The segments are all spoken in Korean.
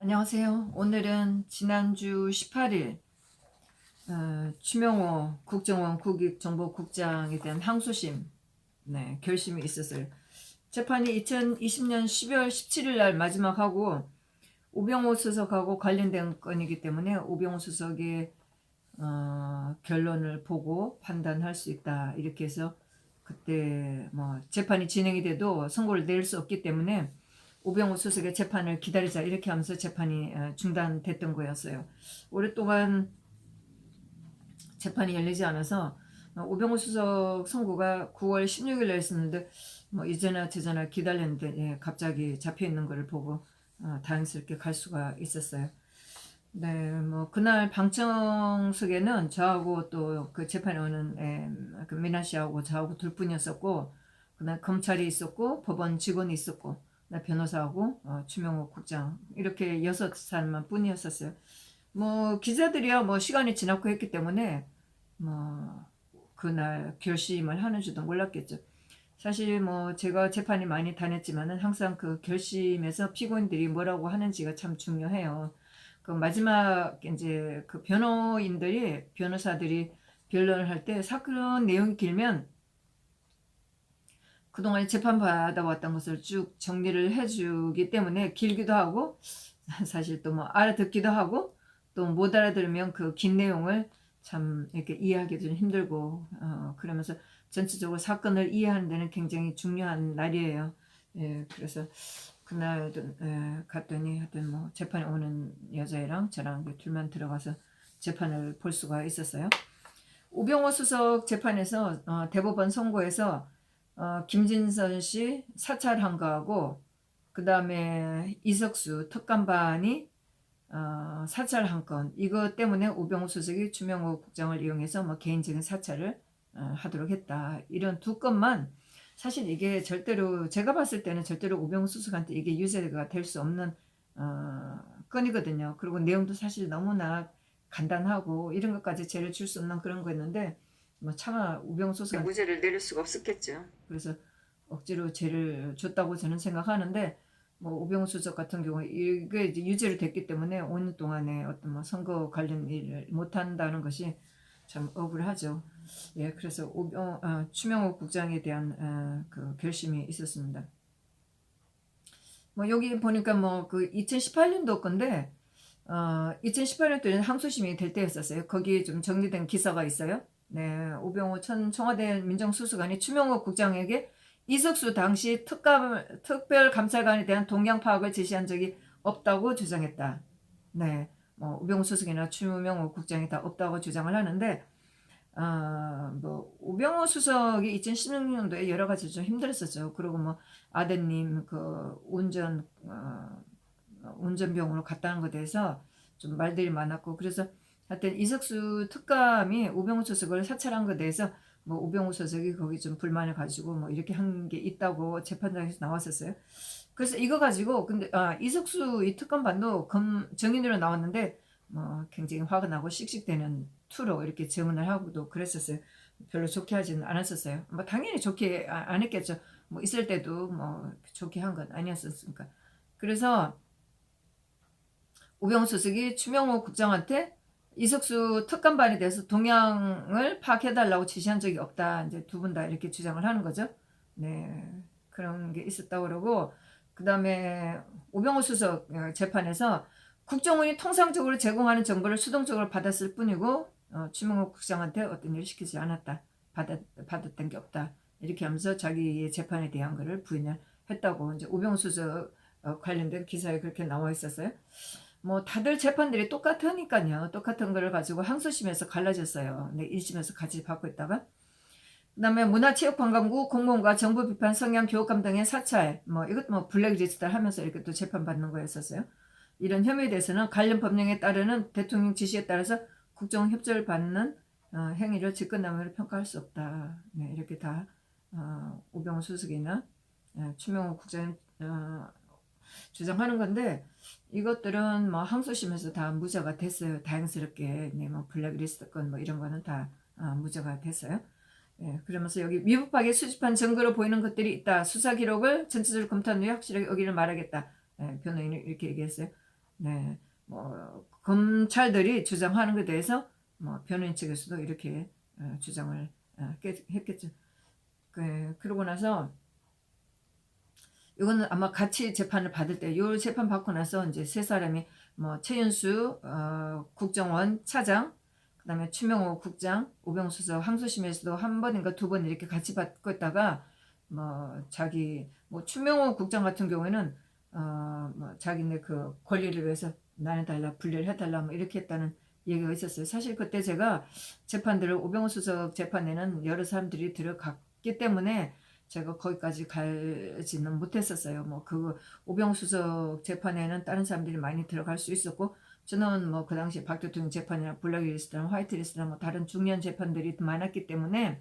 안녕하세요. 오늘은 지난주 18일 추명호 국정원 국익정보국장에 대한 항소심 결심이 있었어요. 재판이 2020년 12월 17일 날 마지막 하고 우병우 수석하고 관련된 건이기 때문에 우병우 수석의 결론을 보고 판단할 수 있다. 이렇게 해서 그때 뭐 재판이 진행이 돼도 선고를 내릴 수 없기 때문에 우병우 수석의 재판을 기다리자 이렇게 하면서 재판이 중단됐던 거였어요. 오랫동안 재판이 열리지 않아서 우병우 수석 선고가 9월 16일 날 했었는데 뭐 이제나 저제나 기다렸는데 갑자기 잡혀 있는 것을 보고 다행스럽게 갈 수가 있었어요. 네, 뭐 그날 방청석에는 저하고 또 그 재판에 오는 그 미나 씨하고 저하고 둘뿐이었었고, 그날 검찰이 있었고 법원 직원이 있었고 나 변호사하고 추명호 국장 이렇게 6사람만 뿐이었었어요. 뭐 기자들이야 뭐 시간이 지났고 했기 때문에 뭐 그날 결심을 하는 줄도 몰랐겠죠. 사실 뭐 제가 재판이 많이 다녔지만은 항상 그 결심에서 피고인들이 뭐라고 하는지가 참 중요해요. 그 마지막 이제 그 변호사들이 변론을 할 때 사건 내용이 길면 그동안 재판받아왔던 것을 쭉 정리를 해주기 때문에 길기도 하고 사실 또 뭐 알아듣기도 하고 또 못 알아들으면 그 긴 내용을 참 이렇게 이해하기도 좀 힘들고 그러면서 전체적으로 사건을 이해하는 데는 굉장히 중요한 날이에요. 예, 그래서 그날도 갔더니 하여튼 뭐 재판에 오는 여자애랑 저랑 둘만 들어가서 재판을 볼 수가 있었어요. 우병우 수석 재판에서 대법원 선고에서 김진선 씨 사찰한 거하고 그 다음에 이석수 특감반이 사찰한 건 이것 때문에 우병우 수석이 추명호 국장을 이용해서 뭐 개인적인 사찰을 하도록 했다. 이런 두 건만 사실 이게 절대로 제가 봤을 때는 절대로 우병우 수석한테 이게 유죄가 될 수 없는 건이거든요. 그리고 내용도 사실 너무나 간단하고 이런 것까지 죄를 줄 수 없는 그런 거였는데 뭐 차마 우병우 수석한테 무죄를 내릴 수가 없었겠죠. 그래서 억지로 죄를 줬다고 저는 생각하는데 뭐 우병우 수석 같은 경우에 이게 이제 유죄로 됐기 때문에 5년 동안에 어떤 뭐 선거 관련 일을 못 한다는 것이 참 억울하죠. 예, 그래서 추명호 국장에 대한 그 결심이 있었습니다. 뭐 여기 보니까 뭐 그 2018년도 건데 2018년도에는 항소심이 될 때였었어요. 거기에 좀 정리된 기사가 있어요. 네, 우병우 전 청와대 민정수석관이 추명호 국장에게 이석수 당시 특별감찰관에 대한 동향 파악을 지시한 적이 없다고 주장했다. 네, 뭐 우병우 수석이나 추명호 국장이 다 없다고 주장을 하는데 뭐 우병우 수석이 2016년도에 여러 가지 좀 힘들었었죠. 그리고 뭐 아드님 그 운전병으로 갔다는 것에 대해서 좀 말들이 많았고 그래서 하여튼 이석수 특감이 우병우 수석을 사찰한 것에 대해서 뭐 우병우 수석이 거기 좀 불만을 가지고 뭐 이렇게 한 게 있다고 재판장에서 나왔었어요. 그래서 이거 가지고 근데 이석수 이 특감반도 정인으로 나왔는데 뭐 굉장히 화가 나고 씩씩대는 투로 이렇게 증언을 하고도 그랬었어요. 별로 좋게 하지는 않았었어요. 뭐 당연히 좋게 안 했겠죠. 뭐 있을 때도 뭐 좋게 한 건 아니었었으니까. 그래서 우병우 수석이 추명호 국장한테 이석수 특감반에 대해서 동향을 파악해달라고 지시한 적이 없다. 이제 두 분 다 이렇게 주장을 하는 거죠. 네, 그런 게 있었다고 그러고 그 다음에 우병우 수석 재판에서 국정원이 통상적으로 제공하는 정보를 수동적으로 받았을 뿐이고 추명호 국장한테 어떤 일을 시키지 않았다. 받았던 게 없다. 이렇게 하면서 자기의 재판에 대한 것을 부인을 했다고 이제 우병우 수석 관련된 기사에 그렇게 나와 있었어요. 뭐 다들 재판들이 똑같으니까요. 똑같은 거를 가지고 항소심에서 갈라졌어요. 네, 1심에서 같이 받고 있다가 그다음에 문화체육관광부 공무원과 정부 비판 성향 교육감 등의 사찰 뭐 이것도 뭐 블랙리스트를 하면서 이렇게 또 재판받는 거였었어요. 이런 혐의에 대해서는 관련 법령에 따르는 대통령 지시에 따라서 국정 협조를 받는 행위를 직권남용으로 평가할 수 없다. 네, 이렇게 다 우병우 수석이나 추명호 국장이 주장하는 건데 이것들은 뭐 항소심에서 다 무죄가 됐어요. 다행스럽게 네, 뭐 블랙리스트 건 뭐 이런 거는 다 무죄가 됐어요. 예, 그러면서 여기 미흡하게 수집한 증거로 보이는 것들이 있다. 수사 기록을 전체적으로 검토한 후에 확실하게 여기를 말하겠다. 예, 변호인이 이렇게 얘기했어요. 네, 뭐 검찰들이 주장하는 것에 대해서 뭐 변호인 측에서도 이렇게 주장을 했겠죠. 그러고 나서 이거는 아마 같이 재판을 받을 때, 요 재판 받고 나서 이제 세 사람이 뭐 최윤수 국정원 차장, 그다음에 추명호 국장, 우병우 수석 항소심에서도 한 번인가 두 번 이렇게 같이 받고 있다가 뭐 자기 뭐 추명호 국장 같은 경우에는 뭐 자기네 그 권리를 위해서 나는 달라 분리를 해달라 뭐 이렇게 했다는 얘기가 있었어요. 사실 그때 제가 재판들을 우병우 수석 재판에는 여러 사람들이 들어갔기 때문에 제가 거기까지 가지는 못했었어요. 뭐 그 우병우 수석 재판에는 다른 사람들이 많이 들어갈 수 있었고 저는 뭐 그 당시 박 대통령 재판이나 블랙리스트나 화이트리스트나 뭐 다른 중요한 재판들이 많았기 때문에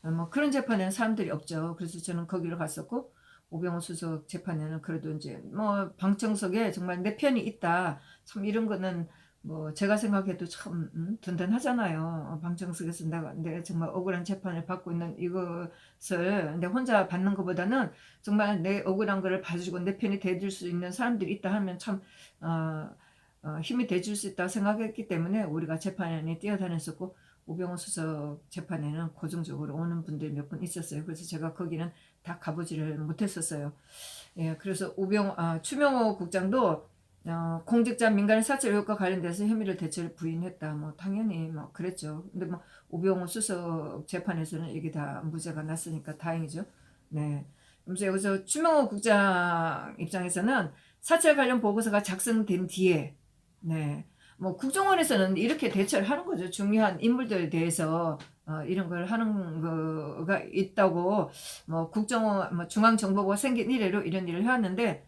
뭐 그런 재판에는 사람들이 없죠. 그래서 저는 거기를 갔었고 오병호 수석 재판에는 그래도 이제 뭐 방청석에 정말 내 편이 있다. 참 이런 거는 뭐 제가 생각해도 참 든든하잖아요. 방청석에서 내가 정말 억울한 재판을 받고 있는 이것을 내 혼자 받는 것보다는 정말 내 억울한 거를 봐주고 내 편이 돼줄 수 있는 사람들이 있다 하면 참 힘이 돼줄 수 있다고 생각했기 때문에 우리가 재판에 뛰어다녔었고 우병우 수석 재판에는 고정적으로 오는 분들이 몇 분 있었어요. 그래서 제가 거기는 다 가보지를 못했었어요. 예, 그래서 추명호 국장도 공직자 민간인 사찰 의혹과 관련돼서 혐의를 대체로 부인했다. 뭐 당연히 뭐 그랬죠. 근데 뭐 우병우 수석 재판에서는 이게 다 무죄가 났으니까 다행이죠. 네. 그래서 여기서 추명호 국장 입장에서는 사찰 관련 보고서가 작성된 뒤에 네. 뭐 국정원에서는 이렇게 대처를 하는 거죠. 중요한 인물들에 대해서 이런 걸 하는 거가 있다고 뭐 국정원 뭐 중앙정보부가 생긴 이래로 이런 일을 해왔는데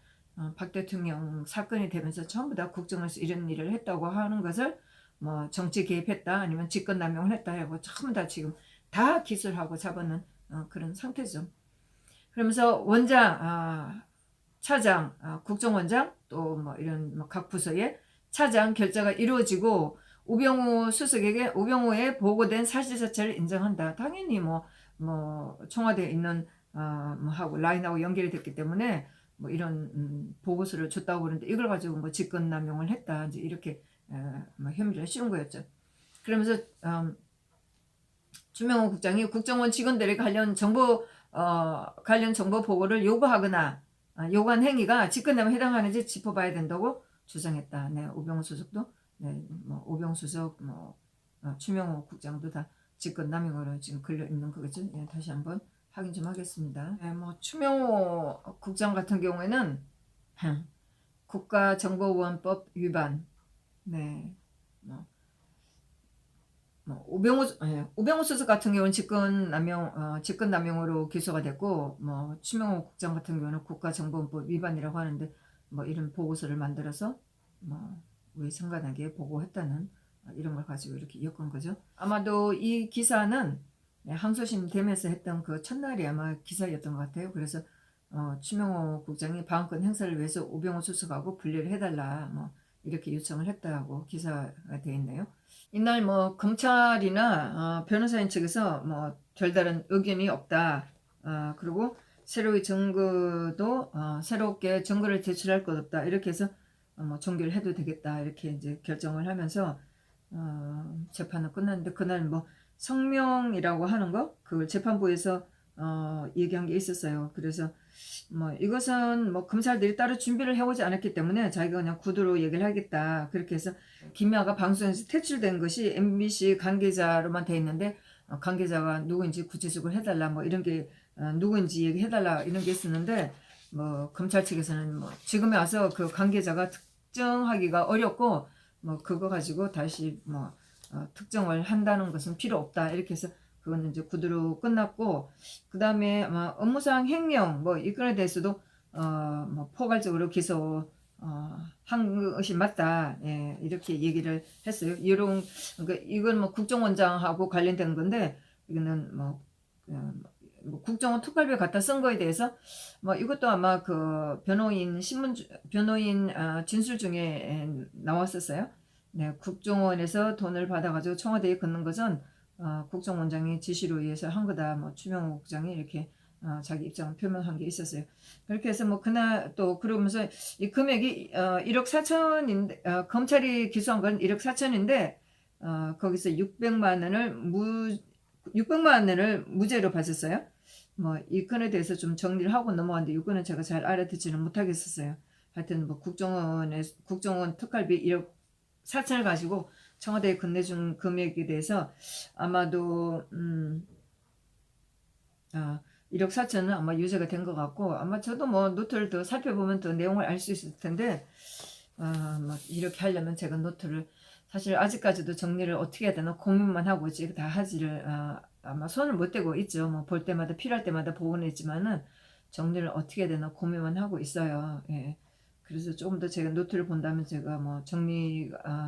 박 대통령 사건이 되면서 전부 다 국정원에서 이런 일을 했다고 하는 것을 뭐 정치 개입했다 아니면 직권남용을 했다 하고 전부 다 지금 다 기술하고 잡아는 그런 상태죠. 그러면서 원장, 차장, 국정원장 또 뭐 이런 뭐 각 부서에 차장 결재가 이루어지고 우병우 수석에게 우병우의 보고된 사실자체를 인정한다. 당연히 뭐 청와대에 있는 뭐 하고 라인하고 연결이 됐기 때문에 뭐 이런 보고서를 줬다고 그러는데 이걸 가지고 뭐 직권남용을 했다 이제 이렇게 뭐 혐의를 씌운 거였죠. 그러면서 주명호 국장이 국정원 직원들에게 관련 정보 보고를 요구하거나 요구한 행위가 직권남용에 해당하는지 짚어봐야 된다고 주장했다. 네, 우병우 수석도, 네, 뭐 우병우 수석, 추명호 국장도 다 직권남용으로 지금 걸려 있는 거겠죠. 네, 다시 한번 확인 좀 하겠습니다. 네, 뭐 추명호 국장 같은 경우에는 국가정보원법 위반, 네, 우병우 수석 같은 경우는 직권남용으로 기소가 됐고, 뭐 추명호 국장 같은 경우는 국가정보원법 위반이라고 하는데, 뭐 이런 보고서를 만들어서 뭐 우리 상관에게 보고했다는 이런 걸 가지고 이렇게 엮은 거죠. 아마도 이 기사는 항소심 되면서 했던 그 첫날이 아마 기사였던 것 같아요. 그래서 추명호 국장이 방어권 행사를 위해서 우병우 수석하고 분리를 해달라 뭐 이렇게 요청을 했다고 기사가 되어 있네요. 이날 뭐 검찰이나 변호사인 측에서 뭐 별다른 의견이 없다. 그리고 새롭게 증거를 제출할 것 없다. 이렇게 해서 뭐 종결 해도 되겠다. 이렇게 이제 결정을 하면서 재판은 끝났는데 그날 뭐 성명이라고 하는 거 그걸 재판부에서 얘기한 게 있었어요. 그래서 뭐 이것은 뭐 검찰들이 따로 준비를 해오지 않았기 때문에 자기가 그냥 구두로 얘기를 하겠다. 그렇게 해서 김야가 방송에서 퇴출된 것이 MBC 관계자로만 돼 있는데 관계자가 누구인지 구체적으로 해달라 뭐 이런 게 누구인지 얘기해달라 이런 게 있었는데 뭐 검찰 측에서는 뭐 지금에 와서 그 관계자가 특정하기가 어렵고 뭐 그거 가지고 다시 뭐 특정을 한다는 것은 필요 없다 이렇게 해서 그거는 이제 구두로 끝났고 그 다음에 아마 업무상 횡령 뭐 이거에 대해서도 뭐 포괄적으로 기소 한 것이 맞다 예, 이렇게 얘기를 했어요. 그러니까 이건 뭐 국정원장하고 관련된 건데 이거는 뭐 국정원 특활비 갖다 쓴 거에 대해서 뭐 이것도 아마 그 변호인 진술 중에 나왔었어요. 네, 국정원에서 돈을 받아가지고 청와대에 걷는 것은 국정원장이 지시로 의해서 한 거다. 뭐 추명호 국장이 이렇게 자기 입장을 표명한 게 있었어요. 그렇게 해서 뭐 그날 또 그러면서 이 금액이 1억 4천인데 검찰이 기소한 건 1억 4천인데 거기서 600만 원을 무죄로 받았어요. 뭐 이 건에 대해서 좀 정리를 하고 넘어갔는데 이 건은 제가 잘 알아듣지는 못하겠었어요. 하여튼 뭐 국정원 특활비 1억 4천을 가지고 청와대에 건네준 금액에 대해서 아마도 1억 4천은 아마 유죄가 된 것 같고, 아마 저도 뭐 노트를 더 살펴보면 더 내용을 알 수 있을 텐데 막 이렇게 하려면 제가 노트를 사실 아직까지도 정리를 어떻게 해야 되나 고민만 하고 있지 다 하지를 아마 손을 못 대고 있죠. 뭐 볼 때마다 필요할 때마다 보고는 있지만은 정리를 어떻게 해야 되나 고민만 하고 있어요. 예. 그래서 조금 더 제가 노트를 본다면 제가 뭐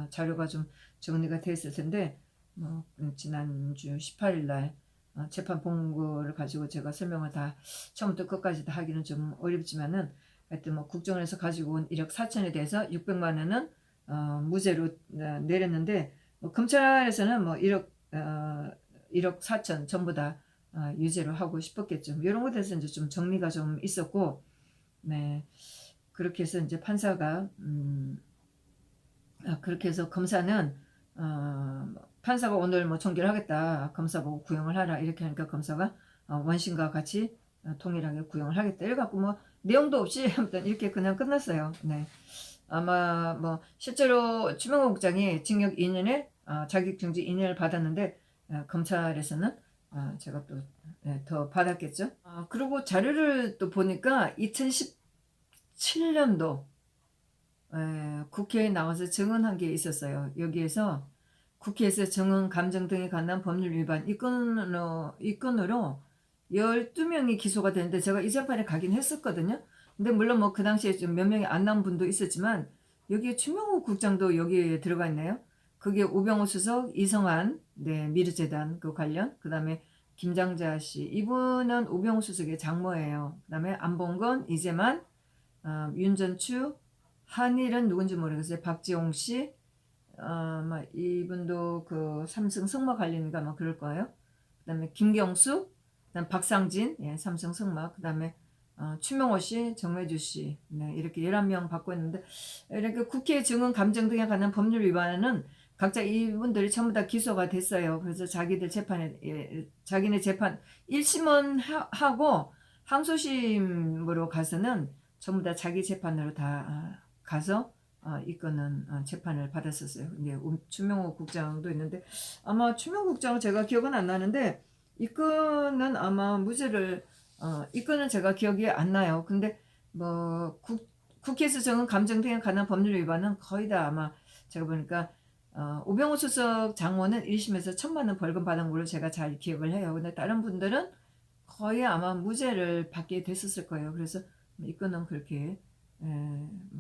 자료가 좀 정리가 돼 있을 텐데 뭐 지난주 18일 날 재판 본 거를 가지고 제가 설명을 다 처음부터 끝까지 다 하기는 좀 어렵지만은 하여튼 뭐 국정원에서 가지고 온 1억 4천에 대해서 600만 원은 무죄로 내렸는데 뭐 검찰에서는 뭐 1억 4천 전부 다 유죄로 하고 싶었겠죠. 이런 것에 대해서 이제 좀 정리가 좀 있었고, 네. 그렇게 해서 이제 판사가 그렇게 해서 검사는 판사가 오늘 뭐 종결 하겠다, 검사 보고 구형을 하라 이렇게 하니까 검사가 원심과 같이 동일하게 구형을 하겠다 이래갖고 뭐 내용도 없이 아무튼 이렇게 그냥 끝났어요. 네. 아마 뭐 실제로 추명호 국장이 징역 2년에 자격정지 2년을 받았는데 검찰에서는 제가 또 더 받았겠죠. 그리고 자료를 또 보니까 2017년도 국회에 나와서 증언한 게 있었어요. 여기에서 국회에서 증언 감정 등에 관한 법률 위반 이 건으로 12명이 기소가 되는데 제가 이 재판에 가긴 했었거든요. 근데 물론 뭐 그 당시에 좀 몇 명이 안 나온 분도 있었지만 여기에 추명호 국장도 여기에 들어가 있네요. 그게 우병우 수석, 이성한, 네, 미르재단 그 관련, 그 다음에 김장자 씨, 이분은 우병우 수석의 장모예요. 그 다음에 안봉건, 이재만, 윤전추, 한일은 누군지 모르겠어요. 박지용 씨, 이분도 그 삼성 승마 관련인가 뭐 그럴 거예요. 그 다음에 김경수, 그다음 박상진, 예, 삼성 승마, 그 다음에 추명호 씨, 정매주 씨, 네, 이렇게 11명 받고 있는데 이렇게 국회 증언 감정 등에 관한 법률 위반은 각자 이분들이 전부 다 기소가 됐어요. 그래서 자기들 재판에 자기네 재판 1심은 하고 항소심으로 가서는 전부 다 자기 재판으로 다 가서 이 건은 재판을 받았었어요. 근데 추명호 국장도 있는데 아마 추명호 국장은 제가 기억은 안 나는데 이 건은 아마 무죄를 이 건은 제가 기억이 안 나요. 근데 뭐 국회에서 정한 감정 등에 관한 법률 위반은 거의 다 아마 제가 보니까 우병우 수석 장모는 1심에서 1,000만 원 벌금 받은 걸로 제가 잘 기억을 해요. 근데 다른 분들은 거의 아마 무죄를 받게 됐었을 거예요. 그래서 이 건은 그렇게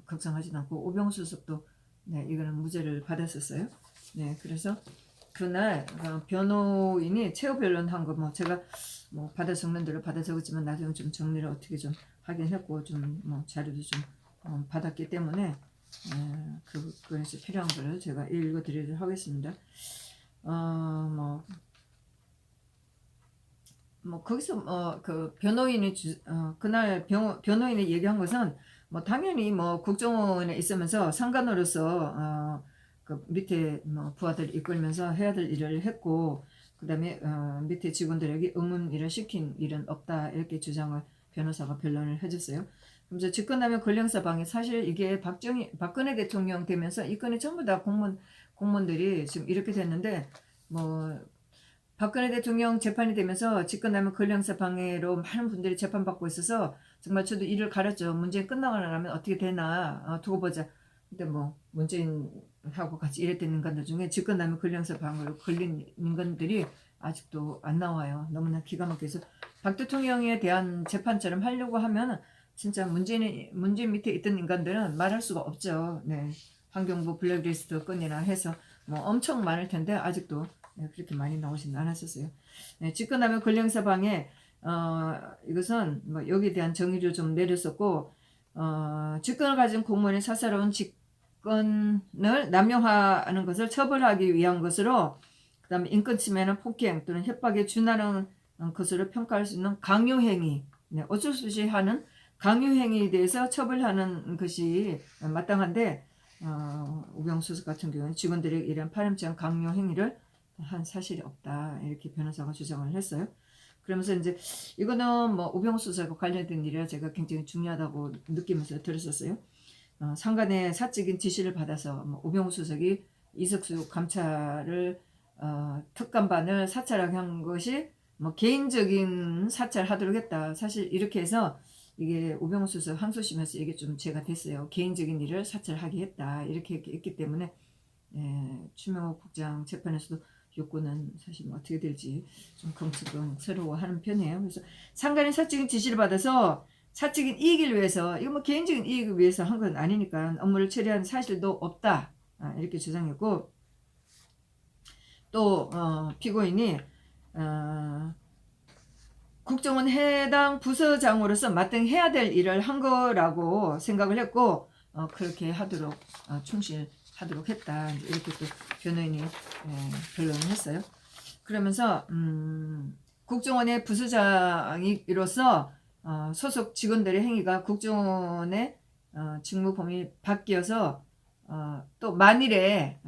걱정하지는 않고 우병우 수석도 네, 이거는 무죄를 받았었어요. 네, 그래서 그날 변호인이 최후 변론한 거 뭐 제가 뭐 받아 적는 대로 받아 적었지만 나중에 좀 정리를 어떻게 좀 하긴 했고 좀 뭐 자료도 좀 받았기 때문에 그거에서 필요한 거를 제가 읽어드리도록 하겠습니다. 뭐 거기서 그 변호인이 그날 변호인이 얘기한 것은 뭐 당연히 뭐 국정원에 있으면서 상관으로서 그 밑에 뭐 부하들 이끌면서 해야 될 일을 했고 그다음에 밑에 직원들에게 의문 일을 시킨 일은 없다 이렇게 주장을 변호사가 변론을 해줬어요. 그래서 집권하면 권력사 방해 사실 이게 박근혜 대통령 되면서 이 건이 전부 다 공무원들이 지금 이렇게 됐는데 뭐 박근혜 대통령 재판이 되면서 집권하면 권력사 방해로 많은 분들이 재판받고 있어서 정말 저도 이를 가렸죠. 문재인 끝나고 나면 어떻게 되나 두고 보자. 근데 뭐 문재인하고 같이 일했던 인간들 중에 집권하면 권력사 방해로 걸린 인간들이 아직도 안 나와요. 너무나 기가 막혀서 박 대통령에 대한 재판처럼 하려고 하면 진짜 문재인 밑에 있던 인간들은 말할 수가 없죠. 네. 환경부 블랙리스트 건이나 해서 뭐 엄청 많을 텐데 아직도 그렇게 많이 나오진 않았었어요. 네, 집권하면 권력사 방해 이것은 뭐 여기에 대한 정의를 좀 내렸었고 직권을 가진 공무원의 사사로운 직권을 남용하는 것을 처벌하기 위한 것으로 그 다음에 인권 침해나 폭행 또는 협박에 준하는 것으로 평가할 수 있는 강요행위, 네, 어쩔 수 없이 하는 강요행위에 대해서 처벌하는 것이 마땅한데 우병수석 같은 경우는 직원들에게 이런 파렴치한 강요행위를 한 사실이 없다 이렇게 변호사가 주장을 했어요. 그러면서 이제 이거는 뭐 우병수석과 관련된 일이라 제가 굉장히 중요하다고 느끼면서 들었었어요. 상간의 사적인 지시를 받아서 뭐 우병우 수석이 이석수 감찰을 특감반을 사찰하게 한 것이 뭐 개인적인 사찰하도록 했다. 사실 이렇게 해서 이게 우병우 수석 항소심에서 이게 좀 죄가 됐어요. 개인적인 일을 사찰하게 했다. 이렇게 했기 때문에 추명호 국장 재판에서도 요건은 사실 뭐 어떻게 될지 좀 검증스러워하는 편이에요. 그래서 상간의 사적인 지시를 받아서 사적인 이익을 위해서 이거 뭐 개인적인 이익을 위해서 한 건 아니니까 업무를 처리한 사실도 없다 이렇게 주장했고 또 피고인이 국정원 해당 부서장으로서 마땅해야 될 일을 한 거라고 생각을 했고 그렇게 하도록 충실하도록 했다 이렇게 또 변호인이 변론을 했어요. 그러면서 국정원의 부서장으로서 소속 직원들의 행위가 국정원의 직무 범위 바뀌어서 또 만일에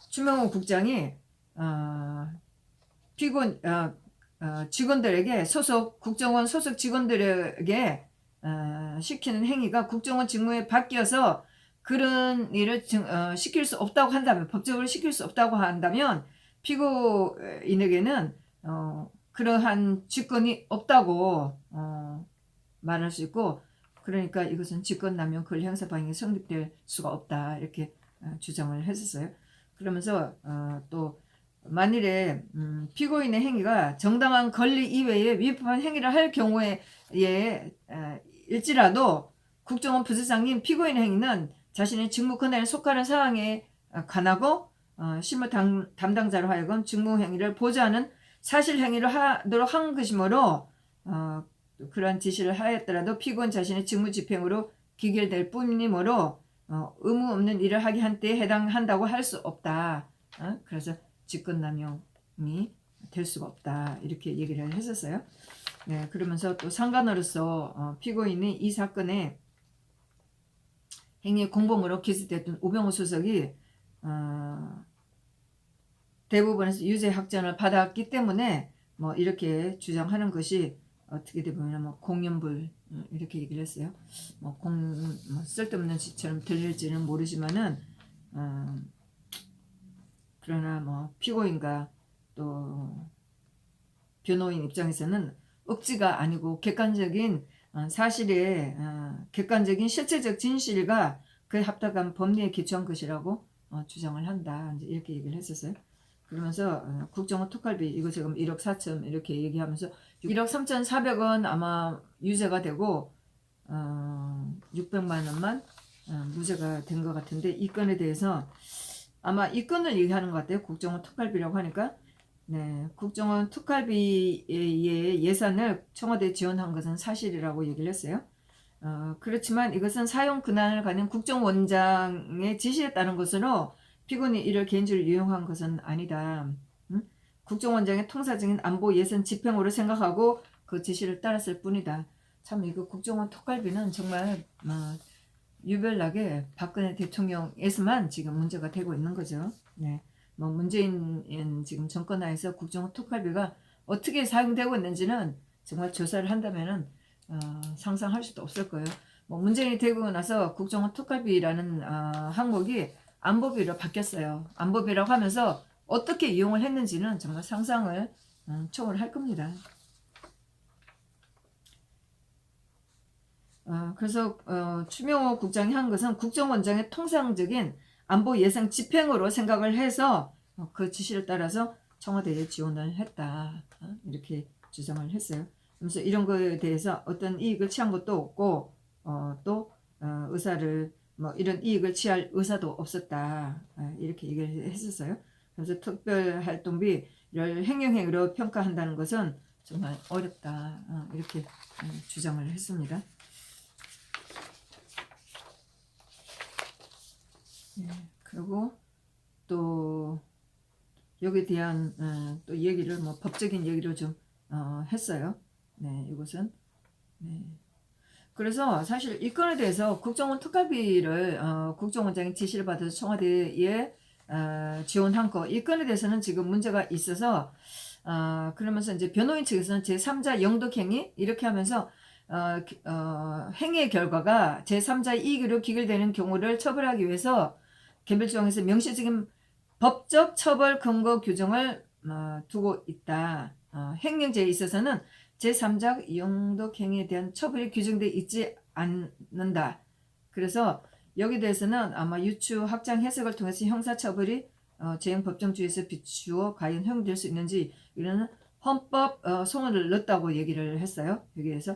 추명호 국장이 직원들에게 국정원 소속 직원들에게 시키는 행위가 국정원 직무에 바뀌어서 그런 일을 시킬 수 없다고 한다면 법적으로 시킬 수 없다고 한다면 피고인에게는 그러한 직권이 없다고 말할 수 있고 그러니까 이것은 직권남용 권리행사방해가 성립될 수가 없다 이렇게 주장을 했었어요. 그러면서 또 만일에 피고인의 행위가 정당한 권리 이외에 위법한 행위를 할 경우에 일지라도 국정원 부서장님 피고인의 행위는 자신의 직무 권한에 속하는 사항에 관하고 실무 담당자로 하여금 직무 행위를 보좌하는 사실 행위를 하도록 한 것이므로 그러한 지시를 하였더라도 피고인 자신의 직무 집행으로 기결될 뿐이므로 의무 없는 일을 하게 한 때에 해당한다고 할 수 없다. 그래서 직권남용이 될 수가 없다. 이렇게 얘기를 했었어요. 네, 그러면서 또 상관으로서 피고인이 이 사건에 행위 공범으로 기소됐던 우병우 수석이 대법원에서 유죄 확정을 받았기 때문에 뭐 이렇게 주장하는 것이 어떻게 보면 뭐 공연불 이렇게 얘기를 했어요. 뭐 쓸데없는 짓처럼 들릴지는 모르지만은 그러나 뭐 피고인과 또 변호인 입장에서는 억지가 아니고 객관적인 사실의 객관적인 실체적 진실과 그에 합당한 법리에 기초한 것이라고 주장을 한다. 이렇게 얘기를 했었어요. 그러면서 국정원 특활비 이거 지금 1억 4천 이렇게 얘기하면서 1억 3,400원 아마 유죄가 되고 600만 원만 무죄가 된 것 같은데 이 건에 대해서 아마 이 건을 얘기하는 것 같아요. 국정원 특활비라고 하니까 네, 국정원 특활비의 예산을 청와대에 지원한 것은 사실이라고 얘기를 했어요. 그렇지만 이것은 사용 권한을 가진 국정원장의 지시에 따른 것으로 피고인이 이를 개인적으로 이용한 것은 아니다. 국정원장의 통사적인 안보 예산 집행으로 생각하고 그 지시를 따랐을 뿐이다. 참 이거 국정원 특활비는 정말 유별나게 박근혜 대통령에서만 지금 문제가 되고 있는 거죠. 네. 뭐 문재인 지금 정권 하에서 국정원 특활비가 어떻게 사용되고 있는지는 정말 조사를 한다면은 상상할 수도 없을 거예요. 뭐 문재인이 되고 나서 국정원 특활비라는 항목이 안보비로 바뀌었어요. 안보비라고 하면서 어떻게 이용을 했는지는 정말 상상을 초월할 겁니다. 그래서 추명호 국장이 한 것은 국정원장의 통상적인 안보 예상 집행으로 생각을 해서 그 지시를 따라서 청와대에 지원을 했다. 이렇게 주장을 했어요. 그래서 이런 거에 대해서 어떤 이익을 취한 것도 없고 또 의사를 뭐 이런 이익을 취할 의사도 없었다. 이렇게 얘기를 했었어요. 그래서 특별활동비를 횡령행위로 평가한다는 것은 정말 어렵다. 이렇게 주장을 했습니다. 그리고 또 여기에 대한 또 얘기를 뭐 법적인 얘기를 좀 했어요. 네, 이것은 네. 그래서 사실 이 건에 대해서 국정원 특활비를 국정원장이 지시를 받아서 청와대에 지원한 거, 이 건에 대해서는 지금 문제가 있어서 그러면서 이제 변호인 측에서는 제3자 영덕행위 이렇게 하면서 행위의 결과가 제3자의 이익으로 기결되는 경우를 처벌하기 위해서 개별조항에서 명시적인 법적 처벌 근거 규정을 두고 있다. 횡령죄에 있어서는 제3자 영덕행위에 대한 처벌이 규정되어 있지 않는다. 그래서 여기에 대해서는 아마 유추 확장 해석을 통해서 형사처벌이 재형법정주의에서 비추어 과연 허용될 수 있는지 이런 헌법 소원을 넣었다고 얘기를 했어요. 여기에서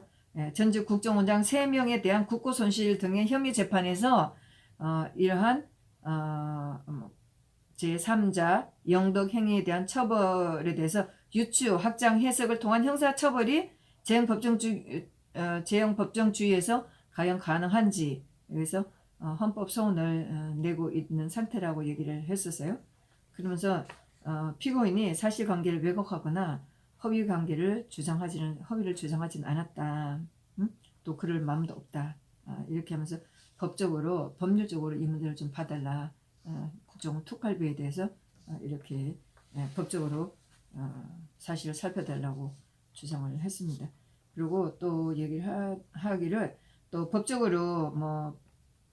전직 국정원장 3명에 대한 국고손실 등의 혐의 재판에서 이러한 제3자 영덕 행위에 대한 처벌에 대해서 유추, 확장, 해석을 통한 형사처벌이 재형법정주의에서 과연 가능한지 그래서 헌법 소원을 내고 있는 상태라고 얘기를 했었어요. 그러면서 피고인이 사실관계를 왜곡하거나 허위를 주장하지는 않았다. 또 그럴 마음도 없다. 이렇게 하면서 법률적으로 이 문제를 좀 봐달라. 국정원 특활비에 대해서 이렇게 법적으로 사실을 살펴달라고 주장을 했습니다. 그리고 또 얘기를 하기를 또 법적으로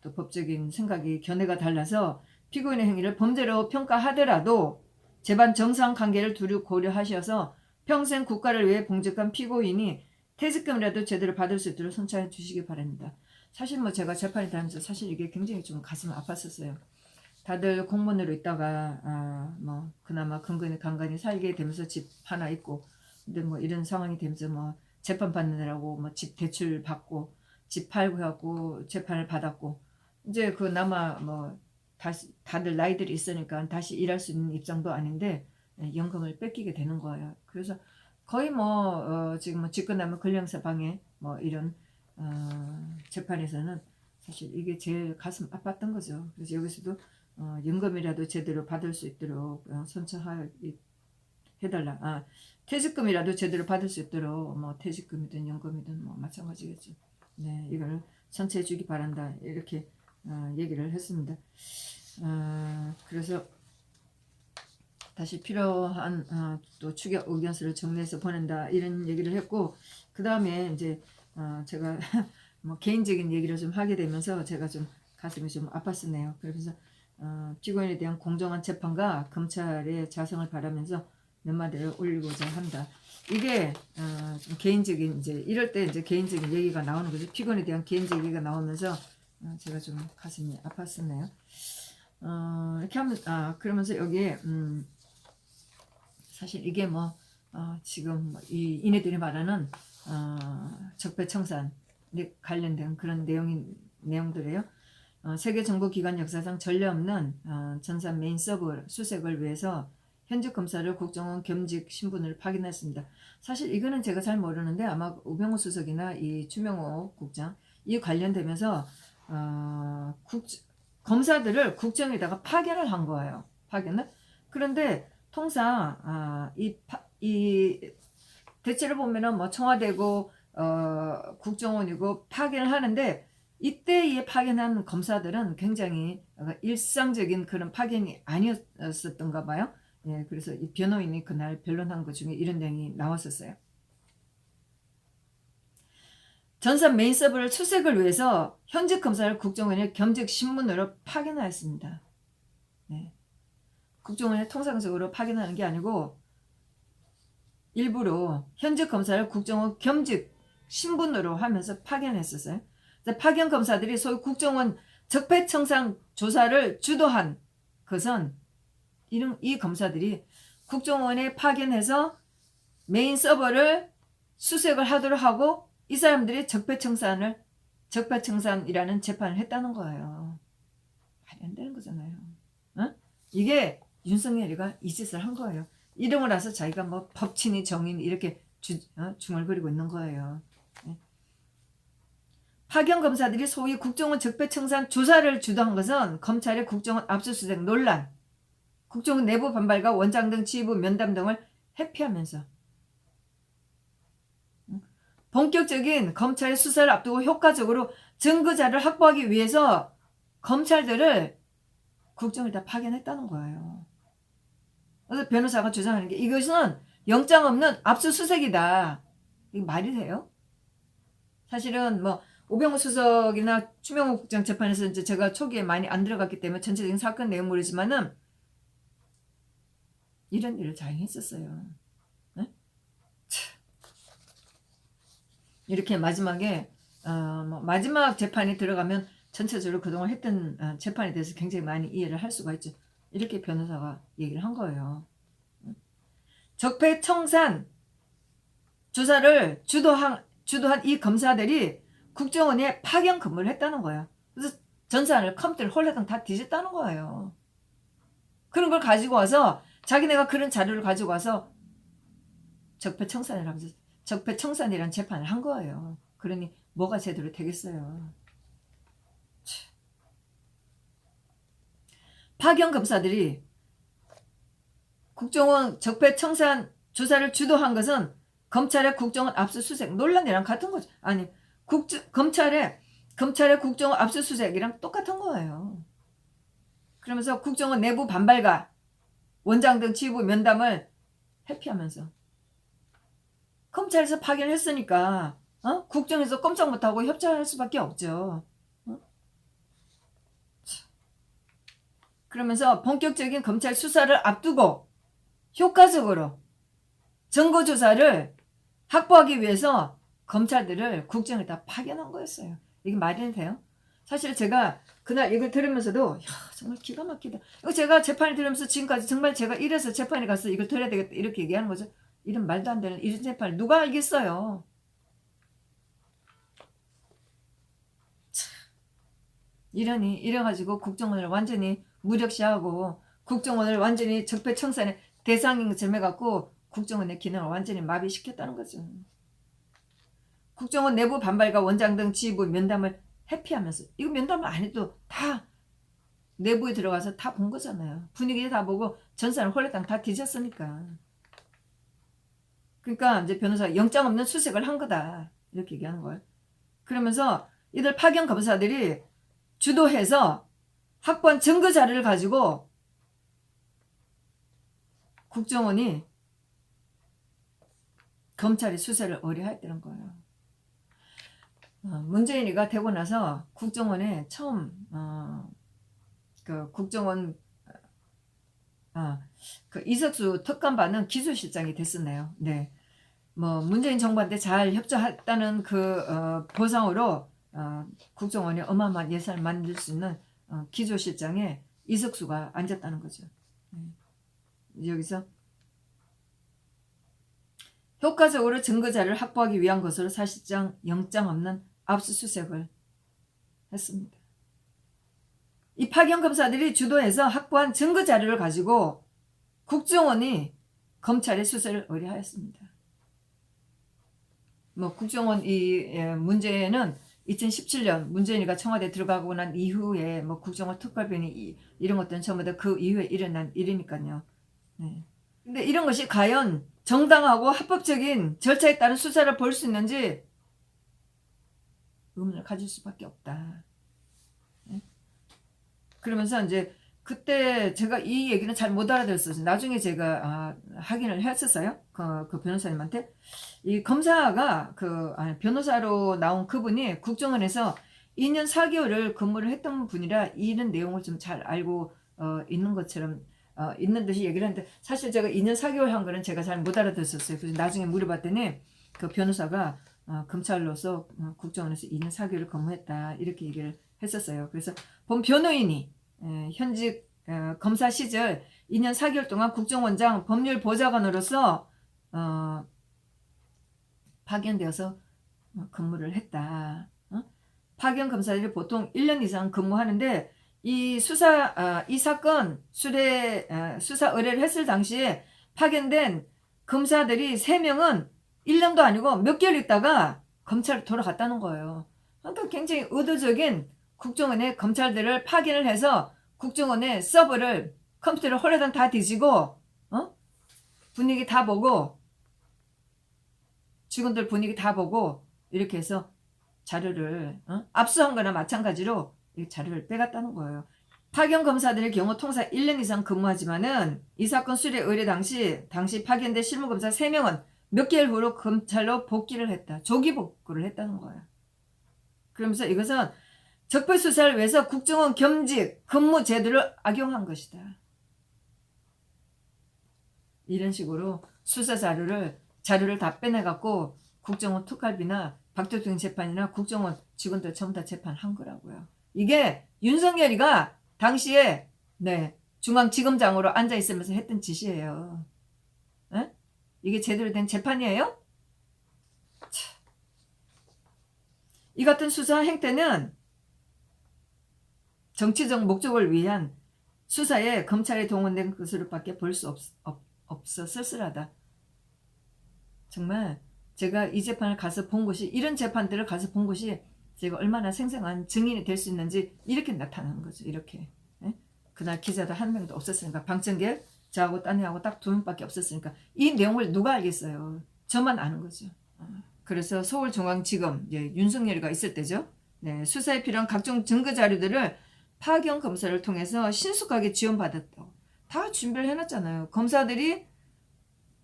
또 법적인 생각이 견해가 달라서 피고인의 행위를 범죄로 평가하더라도 재반 정상 관계를 두루 고려하셔서 평생 국가를 위해 봉직한 피고인이 퇴직금이라도 제대로 받을 수 있도록 선처해 주시기 바랍니다. 사실 제가 재판에 다니면서 사실 이게 굉장히 좀 가슴 아팠었어요. 다들 공무원으로 있다가 그나마 간간히 살게 되면서 집 하나 있고 근데 이런 상황이 되면서 재판 받느라고 집 대출 받고 집 팔고 해갖고 재판을 받았고 이제 그나마 다시 다들 나이들이 있으니까 다시 일할 수 있는 입장도 아닌데 연금을 뺏기게 되는 거예요. 그래서 거의 지금 집권하면 근량사 방해 이런 재판에서는 사실 이게 제일 가슴 아팠던 거죠. 그래서 여기서도 연금이라도 제대로 받을 수 있도록 해달라. 퇴직금이라도 제대로 받을 수 있도록 퇴직금이든 연금이든 마찬가지겠죠. 네, 이걸 선처해 주기 바란다. 이렇게 얘기를 했습니다. 그래서 다시 필요한 또 추격 의견서를 정리해서 보낸다. 이런 얘기를 했고 그 다음에 이제 제가 개인적인 얘기를 좀 하게 되면서 제가 좀 가슴이 좀 아팠었네요. 그래서 피고인에 대한 공정한 재판과 검찰의 자성을 바라면서 몇 마디를 올리고자 한다. 이게 좀 개인적인 이제 이럴 때 이제 개인적인 얘기가 나오는 거죠. 피고인에 대한 개인적인 얘기가 나오면서 제가 좀 가슴이 아팠었네요. 이렇게 하면 그러면서 여기에 사실 이게 지금 이네들이 말하는 적폐청산에 관련된 그런 내용들이에요. 세계정보기관 역사상 전례 없는 전산 메인 서버 수색을 위해서 현직 검사를 국정원 겸직 신분을 파견했습니다. 사실 이거는 제가 잘 모르는데 아마 우병우 수석이나 이 추명호 국장 이 관련되면서 검사들을 국정에다가 파견을 한 거예요. 그런데 통상 이 대체로 보면은 청와대고 국정원이고 파견을 하는데 이때에 파견한 검사들은 굉장히 일상적인 그런 파견이 아니었었던가 봐요. 예, 그래서 이 변호인이 그날 변론한 것 중에 이런 내용이 나왔었어요. 전산 메인 서버를 수색을 위해서 현직 검사를 국정원의 겸직 신문으로 파견하였습니다. 네. 국정원에 통상적으로 파견하는 게 아니고 일부러 현직 검사를 국정원 겸직 신분으로 하면서 파견했었어요. 파견 검사들이 소위 국정원 적폐청산 조사를 주도한 것은 이 검사들이 국정원에 파견해서 메인 서버를 수색을 하도록 하고 이 사람들이 적폐청산이라는 재판을 했다는 거예요. 말이 안 되는 거잖아요. 이게 윤석열이가 이 짓을 한 거예요. 이러고 나서 자기가 법치니 정인 이렇게 중얼거리고 있는 거예요. 파견 검사들이 소위 국정원 적폐청산 조사를 주도한 것은 검찰의 국정원 압수수색 논란, 국정원 내부 반발과 원장 등 지휘부 면담 등을 회피하면서 본격적인 검찰의 수사를 앞두고 효과적으로 증거자를 확보하기 위해서 검찰들을 국정에다 파견했다는 거예요. 그래서 변호사가 주장하는 게 이것은 영장 없는 압수수색이다. 이게 말이 돼요? 사실은 뭐 오병우 수석이나 추명호 국장 재판에서 이제 제가 초기에 많이 안 들어갔기 때문에 전체적인 사건 내용 모르지만은 이런 일을 자행했었어요. 네? 이렇게 마지막에 뭐 마지막 재판이 들어가면 전체적으로 그동안 했던 재판에 대해서 굉장히 많이 이해를 할 수가 있죠. 이렇게 변호사가 얘기를 한 거예요. 적폐청산 조사를 주도한 이 검사들이 국정원에 파견 근무를 했다는 거예요. 그래서 전산을 컴퓨터를 홀라당 다 뒤졌다는 거예요. 그런 걸 가지고 와서 자기네가 그런 자료를 가지고 와서 적폐청산이라는 재판을 한 거예요. 그러니 뭐가 제대로 되겠어요. 파견 검사들이 국정원 적폐청산 조사를 주도한 것은 검찰의 국정원 압수수색 논란이랑 같은 거죠. 아니 검찰의 국정원 압수수색이랑 똑같은 거예요. 그러면서 국정원 내부 반발과 원장 등 지휘부 면담을 회피하면서 검찰에서 파견을 했으니까 국정에서 꼼짝 못하고 협조할 수밖에 없죠. 그러면서 본격적인 검찰 수사를 앞두고 효과적으로 증거조사를 확보하기 위해서 검찰들을 국정에다 파견한 거였어요. 이게 말이 돼요? 사실 제가 그날 이걸 들으면서도 정말 기가 막히다. 이거 제가 재판을 들으면서 지금까지 정말 제가 이래서 재판에 가서 이걸 들어야 되겠다 이렇게 얘기하는 거죠. 이런 말도 안 되는 이런 재판을 누가 알겠어요. 이래가지고 국정원을 완전히 무력시하고 국정원을 완전히 적폐청산의 대상인 것처럼 해갖고 국정원의 기능을 완전히 마비시켰다는 거죠. 국정원 내부 반발과 원장 등 지휘부 면담을 회피하면서 이거 면담을 안 해도 다 내부에 들어가서 다 본 거잖아요. 분위기 다 보고 전산을 홀라당 다 뒤졌으니까. 그러니까 이제 변호사가 영장 없는 수색을 한 거다 이렇게 얘기하는 거예요. 그러면서 이들 파견 검사들이 주도해서 확보한 증거 자료를 가지고 국정원이 검찰의 수사를 의뢰했다는 거예요. 문재인이가 되고 나서 국정원에 처음 그 국정원 그 이석수 특감반은 기조실장이 됐었네요. 네, 뭐 문재인 정부한테 잘 협조했다는 그 보상으로 국정원이 어마어마한 예산을 만들 수 있는 기조실장에 이석수가 앉았다는 거죠. 여기서 효과적으로 증거자료를 확보하기 위한 것으로 사실상 영장 없는 압수수색을 했습니다. 이 파견 검사들이 주도해서 확보한 증거자료를 가지고 국정원이 검찰의 수사를 의뢰하였습니다. 뭐 국정원 문제는 2017년 문재인이가 청와대 들어가고 난 이후에 뭐 국정원 특별변이 이런 것들은 전부 다 그 이후에 일어난 일이니까요. 네. 근데 이런 것이 과연 정당하고 합법적인 절차에 따른 수사를 볼 수 있는지 의문을 가질 수밖에 없다. 네? 그러면서 이제 그때 제가 이 얘기는 잘 못 알아들었어요. 나중에 제가 확인을 했었어요. 그 변호사님한테. 이 검사가 변호사로 나온 그분이 국정원에서 2년 4개월을 근무를 했던 분이라 이런 내용을 좀 잘 알고 있는 것처럼 있는 듯이 얘기를 했는데 사실 제가 2년 4개월 한 거는 제가 잘 못 알아들었었어요. 그래서 나중에 물어봤더니 그 변호사가 검찰로서 국정원에서 2년 4개월을 근무했다 이렇게 얘기를 했었어요. 그래서 본 변호인이 현직 검사 시절 2년 4개월 동안 국정원장 법률보좌관으로서 파견되어서 근무를 했다. 파견 검사들이 보통 1년 이상 근무하는데 이 사건 수사 의뢰를 했을 당시에 파견된 검사들이 3명은 1년도 아니고 몇 개월 있다가 검찰로 돌아갔다는 거예요. 그러니까 굉장히 의도적인 국정원의 검찰들을 파견을 해서 국정원의 서버를 컴퓨터를 홀라당 다 뒤지고 분위기 다 보고 직원들 분위기 다 보고 이렇게 해서 자료를 압수한 거나 마찬가지로 이 자료를 빼갔다는 거예요. 파견 검사들의 경우 통상 1년 이상 근무하지만은 이 사건 수뢰 의뢰 당시 파견된 실무검사 3명은 몇 개월 후로 검찰로 복귀를 했다. 조기 복구를 했다는 거예요. 그러면서 이것은 적폐수사를 위해서 국정원 겸직 근무 제도를 악용한 것이다. 이런 식으로 수사 자료를 다 빼내갖고 국정원 특활비나 박대통령 재판이나 국정원 직원들 전부 다 재판한 거라고요. 이게 윤석열이가 당시에 중앙지검장으로 앉아있으면서 했던 짓이에요. 에? 이게 제대로 된 재판이에요? 이 같은 수사 행태는 정치적 목적을 위한 수사에 검찰에 동원된 것으로밖에 볼 수 없어 쓸쓸하다. 정말 제가 이 재판을 가서 본 것이, 이런 재판들을 가서 본 것이 제가 얼마나 생생한 증인이 될 수 있는지 이렇게 나타나는 거죠. 이렇게. 그날 기자도 한 명도 없었으니까, 방청객 저하고 딴 애하고 딱 2명밖에 없었으니까 이 내용을 누가 알겠어요. 저만 아는 거죠. 그래서 서울중앙지검 윤석열이가 있을 때죠. 수사에 필요한 각종 증거 자료들을 파견 검사를 통해서 신속하게 지원받았다고 다 준비를 해놨잖아요. 검사들이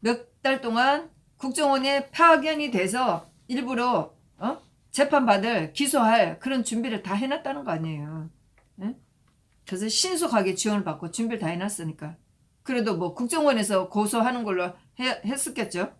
몇 달 동안 국정원에 파견이 돼서 일부러 재판받을 기소할 그런 준비를 다 해놨다는 거 아니에요. 그래서 신속하게 지원을 받고 준비를 다 해놨으니까. 그래도 뭐 국정원에서 고소하는 걸로 했었겠죠.